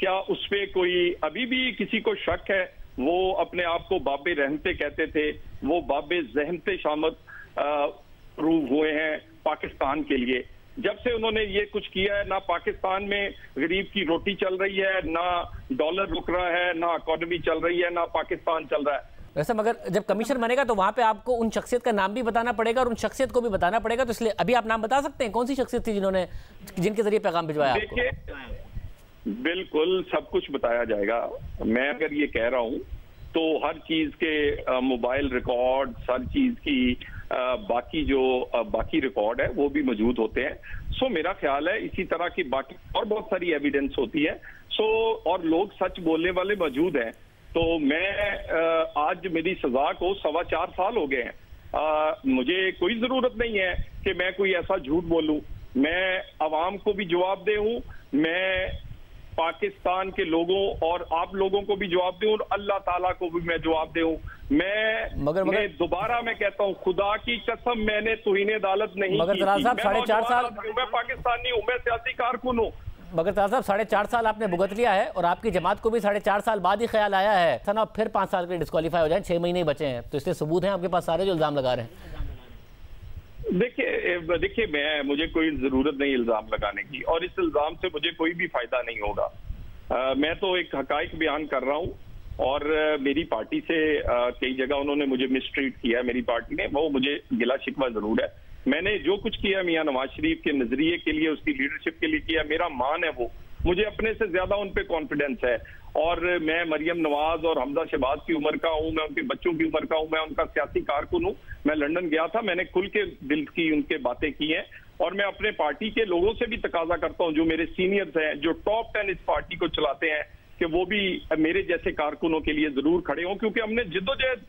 क्या उस पे कोई अभी भी किसी को शक है? वो अपने आप को बाबे रहमते कहते थे, वो बाबे जहमते शामत प्रूव हुए हैं पाकिस्तान के लिए। जब से उन्होंने ये कुछ किया है, ना पाकिस्तान में गरीब की रोटी चल रही है, ना डॉलर रुक रहा है, ना इकोनॉमी चल रही है, ना पाकिस्तान चल रहा है। वैसे मगर जब कमीशन बनेगा तो वहां पे आपको उन शख्सियत का नाम भी बताना पड़ेगा और उन शख्सियत को भी बताना पड़ेगा, तो इसलिए अभी आप नाम बता सकते हैं कौन सी शख्सियत थी जिनके जरिए पैगाम भिजवाया आपको? बिल्कुल सब कुछ बताया जाएगा। मैं अगर ये कह रहा हूं तो हर चीज के मोबाइल रिकॉर्ड, हर चीज की बाकी रिकॉर्ड है वो भी मौजूद होते हैं। सो मेरा ख्याल है इसी तरह की बाकी और बहुत सारी एविडेंस होती है। सो और लोग सच बोलने वाले मौजूद हैं। तो मैं आज मेरी सजा को 4.25 साल हो गए हैं। मुझे कोई जरूरत नहीं है कि मैं कोई ऐसा झूठ बोलूं। मैं अवाम को भी जवाब दे हूं, मैं पाकिस्तान के लोगों और आप लोगों को भी जवाब दूं, और अल्लाह ताला को भी मैं जवाब दूं। मैं दोबारा मैं कहता हूं, खुदा की कसम मैंने तौहीन अदालत नहीं की। मगर साहब 4.5 साल मैं पाकिस्तानी हूं, मैं सियासी कारकुन हूं। मगर साहब 4.5 साल आपने भुगत लिया है, और आपकी जमात को भी 4.5 साल बाद ही ख्याल आया है ना फिर 5 साल के लिए डिस्क्वालीफाई हो जाए, 6 महीने ही बचे हैं, तो इसलिए सबूत हैं आपके पास सारे जो इल्जाम लगा रहे हैं। देखिए मुझे कोई जरूरत नहीं इल्जाम लगाने की, और इस इल्जाम से मुझे कोई भी फायदा नहीं होगा। मैं तो एक हकाइक बयान कर रहा हूँ, और मेरी पार्टी से कई जगह उन्होंने मुझे मिसट्रीट किया है, मेरी पार्टी ने, वो मुझे गिला शिकवा जरूर है। मैंने जो कुछ किया मियां नवाज शरीफ के नजरिए के लिए, उसकी लीडरशिप के लिए किया, मेरा मान है वो, मुझे अपने से ज्यादा उन पे कॉन्फिडेंस है। और मैं मरियम नवाज और हमजा शहबाज की उम्र का हूं, मैं उनके बच्चों की उम्र का हूं, मैं उनका सियासी कारकुन हूं। मैं लंदन गया था, मैंने खुल के दिल की उनके बातें की हैं, और मैं अपने पार्टी के लोगों से भी तकाजा करता हूं, जो मेरे सीनियर्स हैं, जो टॉप 10 इस पार्टी को चलाते हैं, कि वो भी मेरे जैसे कारकुनों के लिए जरूर खड़े हों, क्योंकि हमने जिद्दोजहद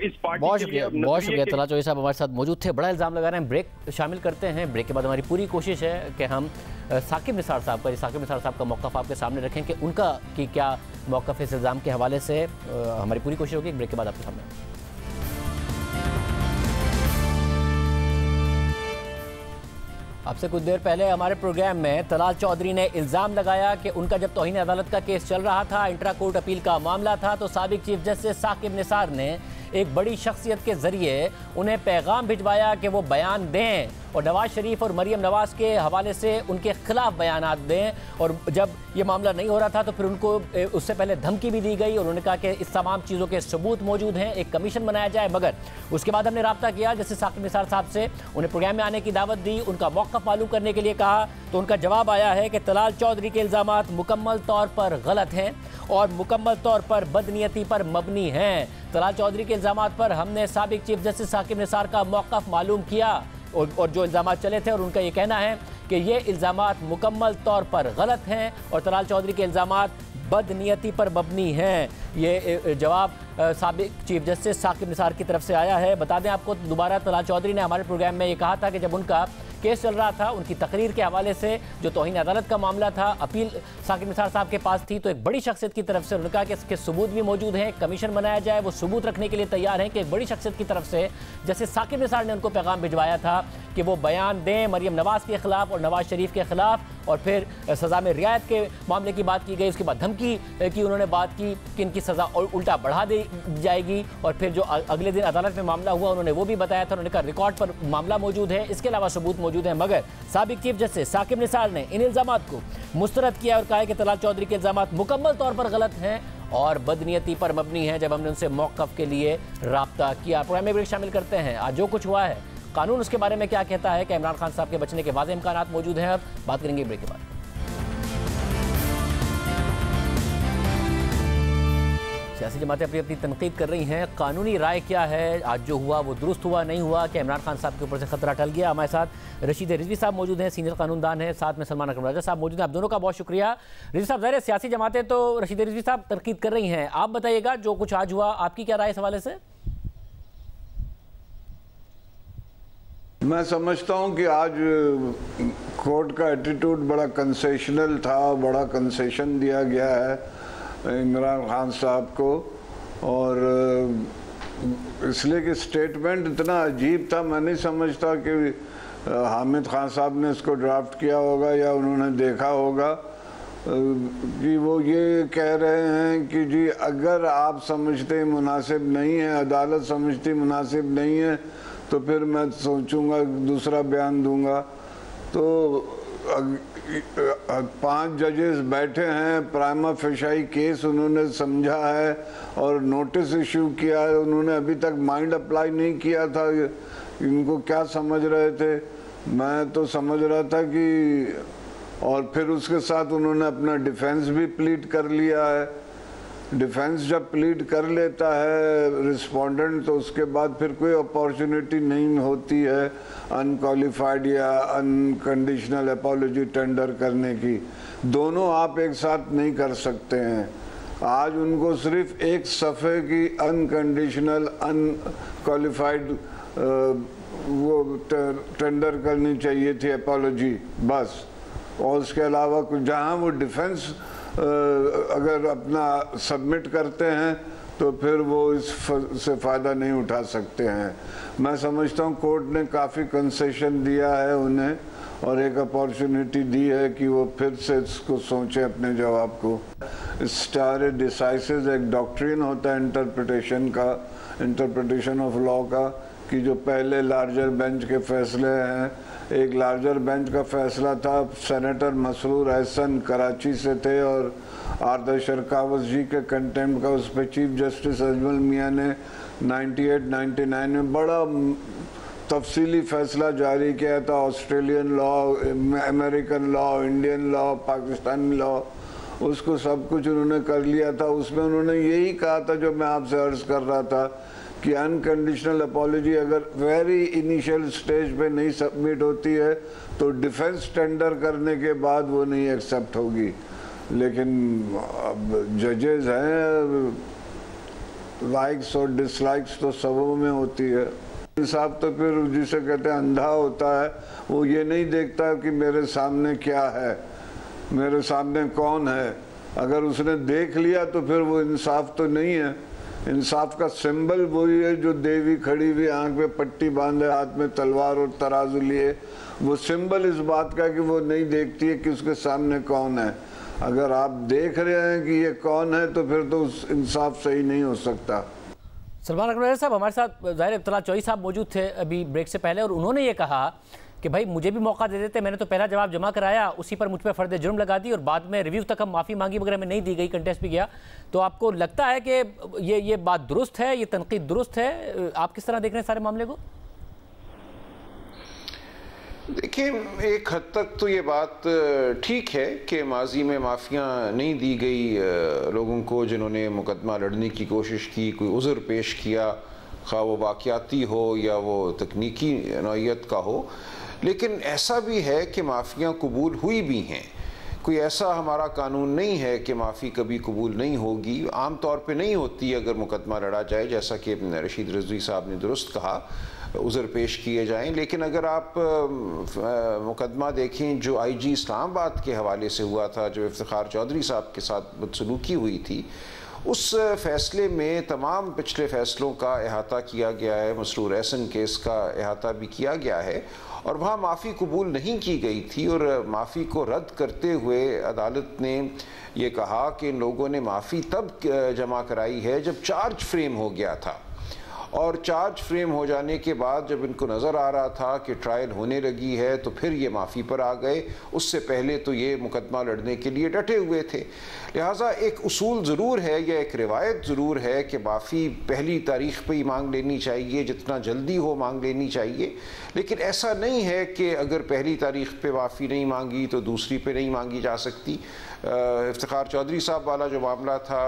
इस पार्टी के लिए। बहुत शुक्रिया तलाल चौधरी साहब हमारे साथ मौजूद थे। बड़ा इल्जाम लगा रहे हैं। ब्रेक शामिल करते हैं। ब्रेक के बाद हमारी पूरी कोशिश है कि हम साकिब निसार साहब का मौक़िफ़ आपके सामने रखें कि उनका कि क्या मौक़िफ़ इस इल्ज़ाम के हवाले से। हमारी पूरी कोशिश होगी ब्रेक के बाद आपके सामने। आपसे कुछ देर पहले हमारे प्रोग्राम में तलाल चौधरी ने इल्ज़ाम लगाया कि उनका जब तौहीन अदालत का केस चल रहा था, इंट्रा कोर्ट अपील का मामला था, तो साबिक चीफ जस्टिस साकिब निसार ने एक बड़ी शख्सियत के जरिए उन्हें पैगाम भिजवाया कि वो बयान दें और नवाज शरीफ और मरियम नवाज के हवाले से उनके खिलाफ बयानात दें। और जब ये मामला नहीं हो रहा था तो फिर उनको उससे पहले धमकी भी दी गई और उन्होंने कहा कि इस तमाम चीज़ों के सबूत मौजूद हैं, एक कमीशन बनाया जाए। मगर उसके बाद हमने रब्ता किया जस्टिस साकिब निसार साहब से, उन्हें प्रोग्राम में आने की दावत दी, उनका मौक़िफ़ मालूम करने के लिए कहा, तो उनका जवाब आया है कि तलाल चौधरी के इल्ज़ामात मुकम्मल तौर पर गलत हैं और मुकम्मल तौर पर बदनीयती पर मबनी हैं। तलाल चौधरी के इल्ज़ामात पर हमने साबिक चीफ जस्टिस साकिब निसार का मौक़िफ़ मालूम किया और जो इल्ज़ामात चले थे, और उनका ये कहना है कि ये इल्ज़ामात मुकम्मल तौर पर गलत हैं और तलाल चौधरी के इल्ज़ामात बदनीयती पर मबनी हैं। ये जवाब साबिक चीफ जस्टिस साकिब निसार की तरफ से आया है। बता दें आपको दोबारा, तलाल चौधरी ने हमारे प्रोग्राम में ये कहा था कि जब उनका केस चल रहा था, उनकी तकरीर के हवाले से जो तौहीन अदालत का मामला था, अपील साकिब निसार साहब के पास थी, तो एक बड़ी शख्सियत की तरफ से उन्होंने कहा कि इसके सबूत भी मौजूद हैं, कमीशन बनाया जाए, वो सबूत रखने के लिए तैयार हैं कि एक बड़ी शख्सियत की तरफ से जैसे साकिब निसार ने उनको पैगाम भिजवाया था कि वो बयान दें मरियम नवाज के खिलाफ और नवाज शरीफ के खिलाफ, और फिर सज़ा में रियायत के मामले की बात की गई। उसके बाद धमकी की उन्होंने बात की कि इनकी सज़ा उल्टा बढ़ा दी जाएगी, और फिर जो अगले दिन अदालत में मामला हुआ उन्होंने वो भी बताया था। उन्होंने कहा रिकॉर्ड पर मामला मौजूद है, इसके अलावा सबूत मौजूद हैं, मगर साबिक चीफ जस्टिस साकिब निसार ने इन इल्ज़ामात को मुस्तरद किया और कहा कि तलाल चौधरी के इल्ज़ामात मुकम्मल तौर पर गलत हैं और बदनीयती पर मबनी है। जब हमने उनसे मौक़िफ़ के लिए राब्ता किया। प्रोग्राम में ब्रेक शामिल करते हैं। आज जो कुछ हुआ है, कानून उसके बारे में क्या कहता है, कि इमरान खान साहब के बचने के वाज़ेह इम्कानात मौजूद हैं। अब बात करेंगे ब्रेक के बाद। सियासी जमातें अपनी अपनी तनकीद कर रही हैं, कानूनी राय क्या है, आज जो हुआ वो दुरुस्त हुआ नहीं हुआ, क्या इमरान खान साहब के ऊपर से खतरा टल गया। हमारे साथ रशीद रिजवी साहब मौजूद हैं, सीनियर कानूनदान हैं, साथ में सलमान अकरम राजा साहब मौजूद हैं। आप दोनों का बहुत शुक्रिया। रिजवी साहब, ज़ाहिर है सियासी जमातें तो रशीद रिजवी साहब तनकीद कर रही हैं, आप बताइएगा जो कुछ आज हुआ, आपकी क्या राय इस हवाले से? मैं समझता हूं कि आज कोर्ट का एटीट्यूड बड़ा कंसेशनल था, बड़ा कंसेशन दिया गया है इमरान खान साहब को, और इसलिए कि स्टेटमेंट इतना अजीब था। मैं नहीं समझता कि हामिद खान साहब ने इसको ड्राफ्ट किया होगा या उन्होंने देखा होगा कि वो ये कह रहे हैं कि जी अगर आप समझते मुनासिब नहीं है, अदालत समझती मुनासिब नहीं है, तो फिर मैं सोचूंगा दूसरा बयान दूंगा। तो 5 जजेस बैठे हैं, प्राइमा फेशाई केस उन्होंने समझा है और नोटिस इशू किया है। उन्होंने अभी तक माइंड अप्लाई नहीं किया था, इनको क्या समझ रहे थे, मैं तो समझ रहा था कि, और फिर उसके साथ उन्होंने अपना डिफेंस भी प्लीड कर लिया है। डिफेंस जब प्लीड कर लेता है रिस्पोंडेंट, तो उसके बाद फिर कोई अपॉर्चुनिटी नहीं होती है अनक्वालिफाइड या अनकंडीशनल अपॉलॉजी टेंडर करने की। दोनों आप एक साथ नहीं कर सकते हैं। आज उनको सिर्फ एक सफ़े की अनकंडीशनल अनक्वालिफाइड वो टेंडर करनी चाहिए थी अपॉलॉजी, बस। और उसके अलावा कुछ जहाँ वो डिफेंस अगर अपना सबमिट करते हैं तो फिर वो इससे फ़ायदा नहीं उठा सकते हैं। मैं समझता हूँ कोर्ट ने काफ़ी कंसेशन दिया है उन्हें, और एक अपॉर्चुनिटी दी है कि वो फिर से इसको सोचें अपने जवाब को। स्टारे डिसाइसिस एक डॉक्ट्रिन होता है इंटरप्रिटेशन का, इंटरप्रिटेशन ऑफ लॉ का, कि जो पहले लार्जर बेंच के फैसले हैं। एक लार्जर बेंच का फैसला था, सेनेटर मसरूर एहसन कराची से थे और आर्दर शरकावत जी के कंटेम्प्ट का उस पर चीफ जस्टिस अजमल मियाँ ने 98-99 में बड़ा तफसीली फैसला जारी किया था। Australian law, American law, Indian law, Pakistani law, उसको सब कुछ उन्होंने कर लिया था। उसमें उन्होंने यही कहा था जो मैं आपसे अर्ज कर रहा था कि अनकंडीशनल अपॉलॉजी अगर वेरी इनिशियल स्टेज पे नहीं सबमिट होती है तो डिफेंस टेंडर करने के बाद वो नहीं एक्सेप्ट होगी। लेकिन अब जजेस हैं, लाइक्स और डिसलाइक्स तो सबों में होती है। इंसाफ तो फिर जिसे कहते हैं अंधा होता है, वो ये नहीं देखता कि मेरे सामने क्या है, मेरे सामने कौन है। अगर उसने देख लिया तो फिर वो इंसाफ तो नहीं है। इंसाफ का सिंबल वही है जो देवी खड़ी हुई आंख पे पट्टी बांधे, हाथ में तलवार और तराजू लिए। वो सिंबल इस बात का कि वो नहीं देखती है कि उसके सामने कौन है। अगर आप देख रहे हैं कि ये कौन है तो फिर तो उस इंसाफ सही नहीं हो सकता। सलमान अकबर साहब हमारे साथ ज़ाहिर तलाल चौधरी साहब मौजूद थे अभी ब्रेक से पहले, और उन्होंने ये कहा कि भाई मुझे भी मौका दे देते, मैंने तो पहला जवाब जमा कराया, उसी पर मुझ पर फर्द जुर्म लगा दी और बाद में रिव्यू तक हम माफ़ी मांगी वगैरह में नहीं दी गई, कंटेस्ट भी गया। तो आपको लगता है कि ये बात दुरुस्त है, ये तनकीद दुरुस्त है? आप किस तरह देख रहे हैं सारे मामले को? देखिए, एक हद तक तो ये बात ठीक है कि माजी में माफ़ियाँ नहीं दी गई लोगों को जिन्होंने मुकदमा लड़ने की कोशिश की, कोई उज़र पेश किया, खा वो वाक़याती हो या वो तकनीकी नौइयत का हो। लेकिन ऐसा भी है कि माफ़ियाँ कबूल हुई भी हैं। कोई ऐसा हमारा कानून नहीं है कि माफ़ी कभी कबूल नहीं होगी, आम तौर पे नहीं होती अगर मुकदमा लड़ा जाए, जैसा कि रशीद रिजवी साहब ने दुरुस्त कहा। उज़र पेश किए जाएं। लेकिन अगर आप मुकदमा देखें जो IG इस्लामाबाद के हवाले से हुआ था, जो इफ्तिखार चौधरी साहब के साथ बदसलूकी हुई थी, उस फैसले में तमाम पिछले फ़ैसलों का अहाता किया गया है, मसरूर एहसन केस का अहाता भी किया गया है, और वहाँ माफ़ी कबूल नहीं की गई थी। और माफ़ी को रद्द करते हुए अदालत ने ये कहा कि इन लोगों ने माफ़ी तब जमा कराई है जब चार्ज फ्रेम हो गया था, और चार्ज फ्रेम हो जाने के बाद जब इनको नज़र आ रहा था कि ट्रायल होने लगी है तो फिर ये माफ़ी पर आ गए। उससे पहले तो ये मुकदमा लड़ने के लिए डटे हुए थे। लिहाजा एक उसूल ज़रूर है या एक रिवायत ज़रूर है कि माफ़ी पहली तारीख़ पे ही मांग लेनी चाहिए, जितना जल्दी हो मांग लेनी चाहिए। लेकिन ऐसा नहीं है कि अगर पहली तारीख़ पे माफ़ी नहीं मांगी तो दूसरी पे नहीं मांगी जा सकती। इफ्तिखार चौधरी साहब वाला जो मामला था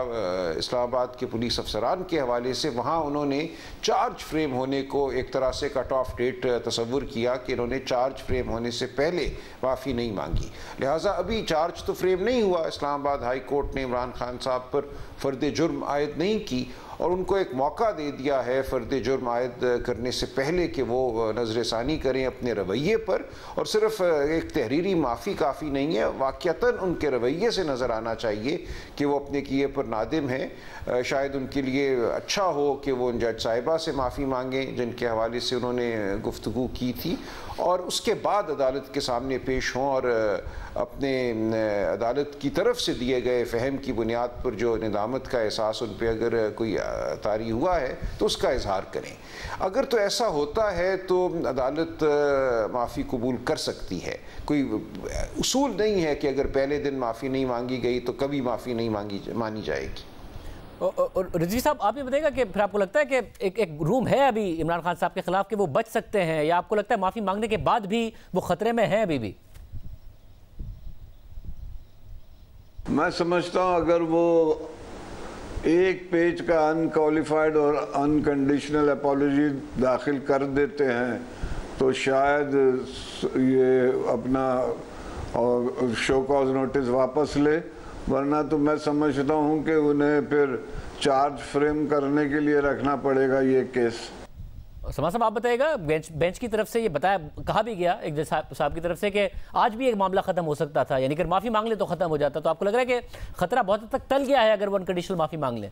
इस्लामाबाद के पुलिस अफसरान के हवाले से, वहाँ उन्होंने चार्ज फ्रेम होने को एक तरह से कट ऑफ डेट तस्वुर किया कि इन्होंने चार्ज फ्रेम होने से पहले माफ़ी नहीं मांगी। लिहाजा अभी चार्ज तो फ्रेम नहीं हुआ, इस्लामाबाद हाई कोर्ट ने इमरान खान साहब पर फ़र्द जुर्म आयद नहीं की और उनको एक मौका दे दिया है फ़र्द जुर्म आयद करने से पहले कि वो नज़रसानी करें अपने रवैये पर। और सिर्फ एक तहरीरी माफ़ी काफ़ी नहीं है, वाक़यतन उनके रवैये से नज़र आना चाहिए कि वो अपने किए पर नादिम हैं। शायद उनके लिए अच्छा हो कि वो उन जज साहिबा से माफ़ी मांगें जिनके हवाले से उन्होंने गुफ्तगू की थी, और उसके बाद अदालत के सामने पेश हों और अपने अदालत की तरफ से दिए गए फ़हम की बुनियाद पर जो निदामत का एहसास उन पर अगर कोई तारी हुआ है तो उसका इजहार करें। अगर तो ऐसा होता है तो अदालत माफ़ी कबूल कर सकती है। कोई उसूल नहीं है कि अगर पहले दिन माफ़ी नहीं मांगी गई तो कभी माफ़ी नहीं मानी जाएगी। और रिजवी साहब, आप ये बताइएगा कि फिर आपको लगता है कि एक रूम है अभी इमरान खान साहब के खिलाफ कि वो बच सकते हैं, या आपको लगता है माफ़ी मांगने के बाद भी वो खतरे में हैं अभी भी? मैं समझता हूँ अगर वो एक पेज का अनक्वालिफाइड और अनकंडीशनल अपॉलॉजी दाखिल कर देते हैं तो शायद ये अपना शो कॉज नोटिस वापस ले, वरना तो मैं समझता हूँ कि उन्हें फिर चार्ज फ्रेम करने के लिए रखना पड़ेगा ये केस। समा साहब, आप बताइएगा, बेंच की तरफ से ये कहा भी गया एक जज साहब की तरफ से कि आज भी एक मामला खत्म हो सकता था, यानी अगर माफ़ी मांग ले तो खत्म हो जाता, तो आपको लग रहा है कि खतरा बहुत हद तक टल गया है अगर वो अनकंडीशनल माफ़ी मांग लें?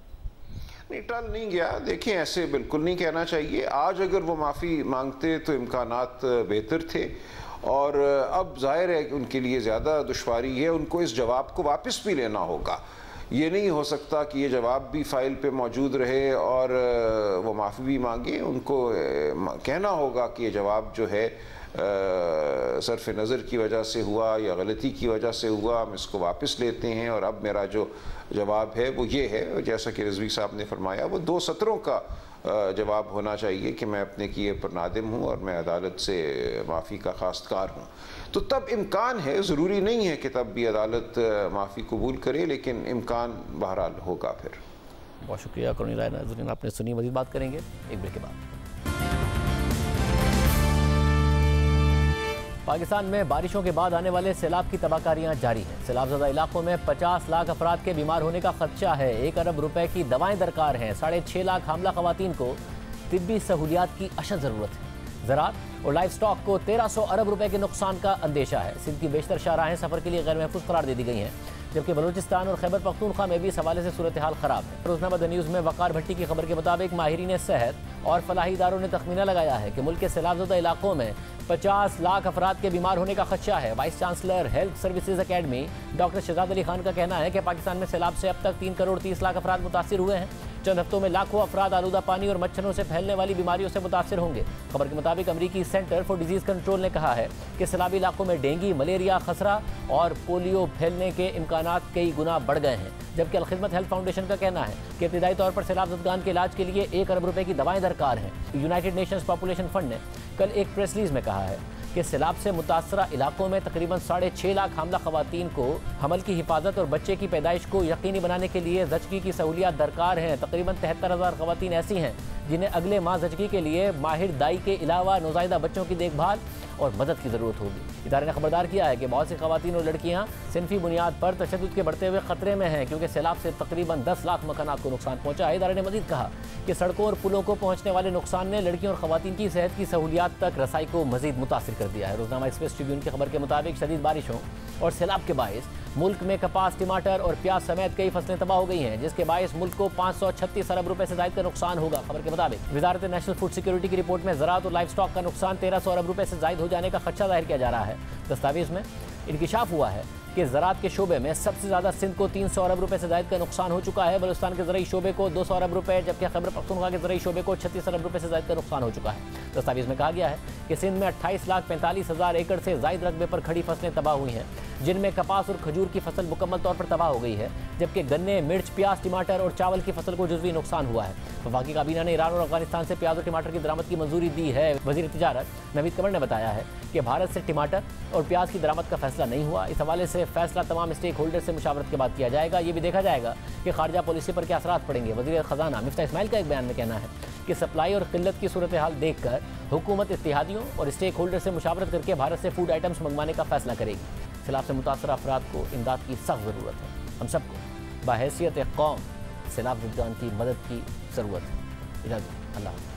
नहीं, टल नहीं गया। देखिए, ऐसे बिल्कुल नहीं कहना चाहिए। आज अगर वो माफ़ी मांगते तो इम्कानात बेहतर थे, और अब जाहिर है कि उनके लिए ज़्यादा दुश्वारी है, उनको इस जवाब को वापस भी लेना होगा। ये नहीं हो सकता कि ये जवाब भी फ़ाइल पे मौजूद रहे और वो माफ़ी भी मांगे। उनको कहना होगा कि ये जवाब जो है सरफ़ नज़र की वजह से हुआ या गलती की वजह से हुआ, हम इसको वापस लेते हैं और अब मेरा जो जवाब है वो ये है, जैसा कि रिजवी साहब ने फरमाया, वो 2 सत्रों का जवाब होना चाहिए कि मैं अपने किए पर नादिम हूँ और मैं अदालत से माफ़ी का ख़ास्तकार हूँ। तो तब इम्कान है, ज़रूरी नहीं है कि तब भी अदालत माफ़ी कबूल करे, लेकिन इम्कान बहरहाल होगा। फिर बहुत शुक्रिया करुणी राय नाज़रीन, आपने सुनी। मज़ीद बात करेंगे एक ब्रेक के बाद। पाकिस्तान में बारिशों के बाद आने वाले सैलाब की तबाहकारियां जारी हैं। सैलाबज़दा इलाकों में 50 लाख अफराद के बीमार होने का खदशा है। 1 अरब रुपए की दवाएं दरकार हैं। 6.5 लाख हामला खवातीन को तिब्बी सहूलियात की अशद ज़रूरत है। ज़राअत और लाइफ स्टॉक को 1300 अरब रुपए के नुकसान का अंदेशा है। सिंध की बेशतर शाहराहें सफ़र के लिए गैर महफूज करार दे दी गई हैं, जबकि बलूचिस्तान और खैबर पख्तूनख्वा में भी इस हवाले से सूरत हाल ख़राब है। रोज़नामा द न्यूज़ में वक़ार भट्टी की खबर के मुताबिक माहिरीन सेहत और फलाही इदारों ने तखमीना लगाया है कि मुल्क के सैलाबज़दा इलाकों में 50 लाख अफराद के बीमार होने का खदशा है। Vice chancellor health services academy doctor Shahzad Ali Khan का कहना है कि पाकिस्तान में सैलाब से अब तक 3 करोड़ 30 लाख अफराद मुतासिर हुए हैं। चंद हफ्तों में लाखों अफराद आलूदा पानी और मच्छरों से फैलने वाली बीमारियों से मुतासिर होंगे। खबर के मुताबिक अमरीकी सेंटर फॉर डिजीज कंट्रोल ने कहा है कि सैलाबी इलाकों में डेंगू, मलेरिया, खसरा और पोलियो फैलने के इम्कानात कई गुना बढ़ गए हैं। जबकि अलखिदमत हेल्थ फाउंडेशन का कहना है कि इब्तिदाई तौर पर सैलाबज़दगान के इलाज के लिए 1 अरब रुपए की दवाएं दरकार हैं। यूनाइटेड नेशंस पॉपुलेशन फंड ने कल एक प्रेस रिलीज में कहा है कि सैलाब से मुतासरा इलाकों में तकरीबन 6.5 लाख हामला खवातीन को हमल की हिफाजत और बच्चे की पैदाइश को यकीनी बनाने के लिए ज़चगी की सहूलियात दरकार हैं। तकरीबन 73,000 खवातीन ऐसी हैं जिन्हें अगले माह ज़चगी के लिए माहिर दाई के अलावा नौज़ायदा बच्चों की देखभाल और मदद की ज़रूरत होगी। इदारे ने खबरदार किया है कि बहुत सी ख़वातीन और लड़कियाँ सिनफी बुनियाद पर तशद्दुद के बढ़ते हुए ख़तरे में हैं, क्योंकि सैलाब से तकरीबन 10 लाख मकानात को नुकसान पहुँचा है। इदारे ने मज़ीद कहा कि सड़कों और पुलों को पहुँचने वाले नुकसान ने लड़कियों और ख़वातीन की सेहत की सहूलियात तक रसाई को मज़ीद मुतासिर कर दिया है। रोज़नामा एक्सप्रेस ट्रिब्यून की खबर के मुताबिक शदीद बारिशों और सैलाब के बायस मुल्क में कपास, टमाटर और प्याज समेत कई फसलें तबाह हो गई हैं, जिसके बायस मुल्क को 536 अरब रुपए से ज़ायद का नुकसान होगा। खबर के मुताबिक वजारत नेशनल फूड सिक्योरिटी की रिपोर्ट में ज़राअत और लाइफ स्टॉक का नुकसान 1300 अरब रुपए से ज़ायद हो जाने का खदशा जाहिर किया जा रहा है। दस्तावेज़ में इंकिशाफ हुआ है कि ज़राअत के शोबे में सबसे ज़्यादा सिंध को 300 अरब रुपए से ज़ायद का नुकसान हो चुका है। बलूचिस्तान के ज़राई शोबे को 200 अरब रुपए, जबकि खैबर पख्तूनख्वा के ज़राई शोबे को 36 अरब रुपए से ज़ायद का नुकसान हो चुका है। दस्तावेज़ में कहा गया है कि सिंध में 28,45,000 एकड़ से ज़ायद रकबे पर खड़ी फसलें तबाह हुई हैं, जिनमें कपास और खजूर की फसल मुकम्मल तौर पर तबाह हो गई है, जबकि गन्ने, मिर्च, प्याज, टमाटर और चावल की फसल को जुज़वी नुकसान हुआ है। वफाकी काबीना ने ईरान और अफगानिस्तान से प्याज और टमाटर की दरामद की मंजूरी दी है। वज़ीर तिजारत नवीद कमर ने बताया है कि भारत से टमाटर और प्याज की दरामद का फैसला नहीं हुआ। इस हवाले से फैसला तमाम स्टेक होल्डर से मुशावरत के बाद किया जाएगा। ये भी देखा जाएगा कि खारजा पॉलिसी पर क्या असरात पड़ेंगे। वज़ीर ख़जाना मिफ्ता इस्माइल का एक बयान में कहना है कि सप्लाई और किल्लत की सूरत हाल देख कर हुकूमत इत्तेहादियों और स्टेक होल्डर से मुशावरत करके भारत से फूड आइटम्स मंगवाने का फैसला करेगी। सैलाब से मुतासर अफराद को इमदाद की सख्त ज़रूरत है। हम सबको बहैसियत कौम सैलाब ज़दगान की मदद की ज़रूरत है। इजाज़त, अल्लाह।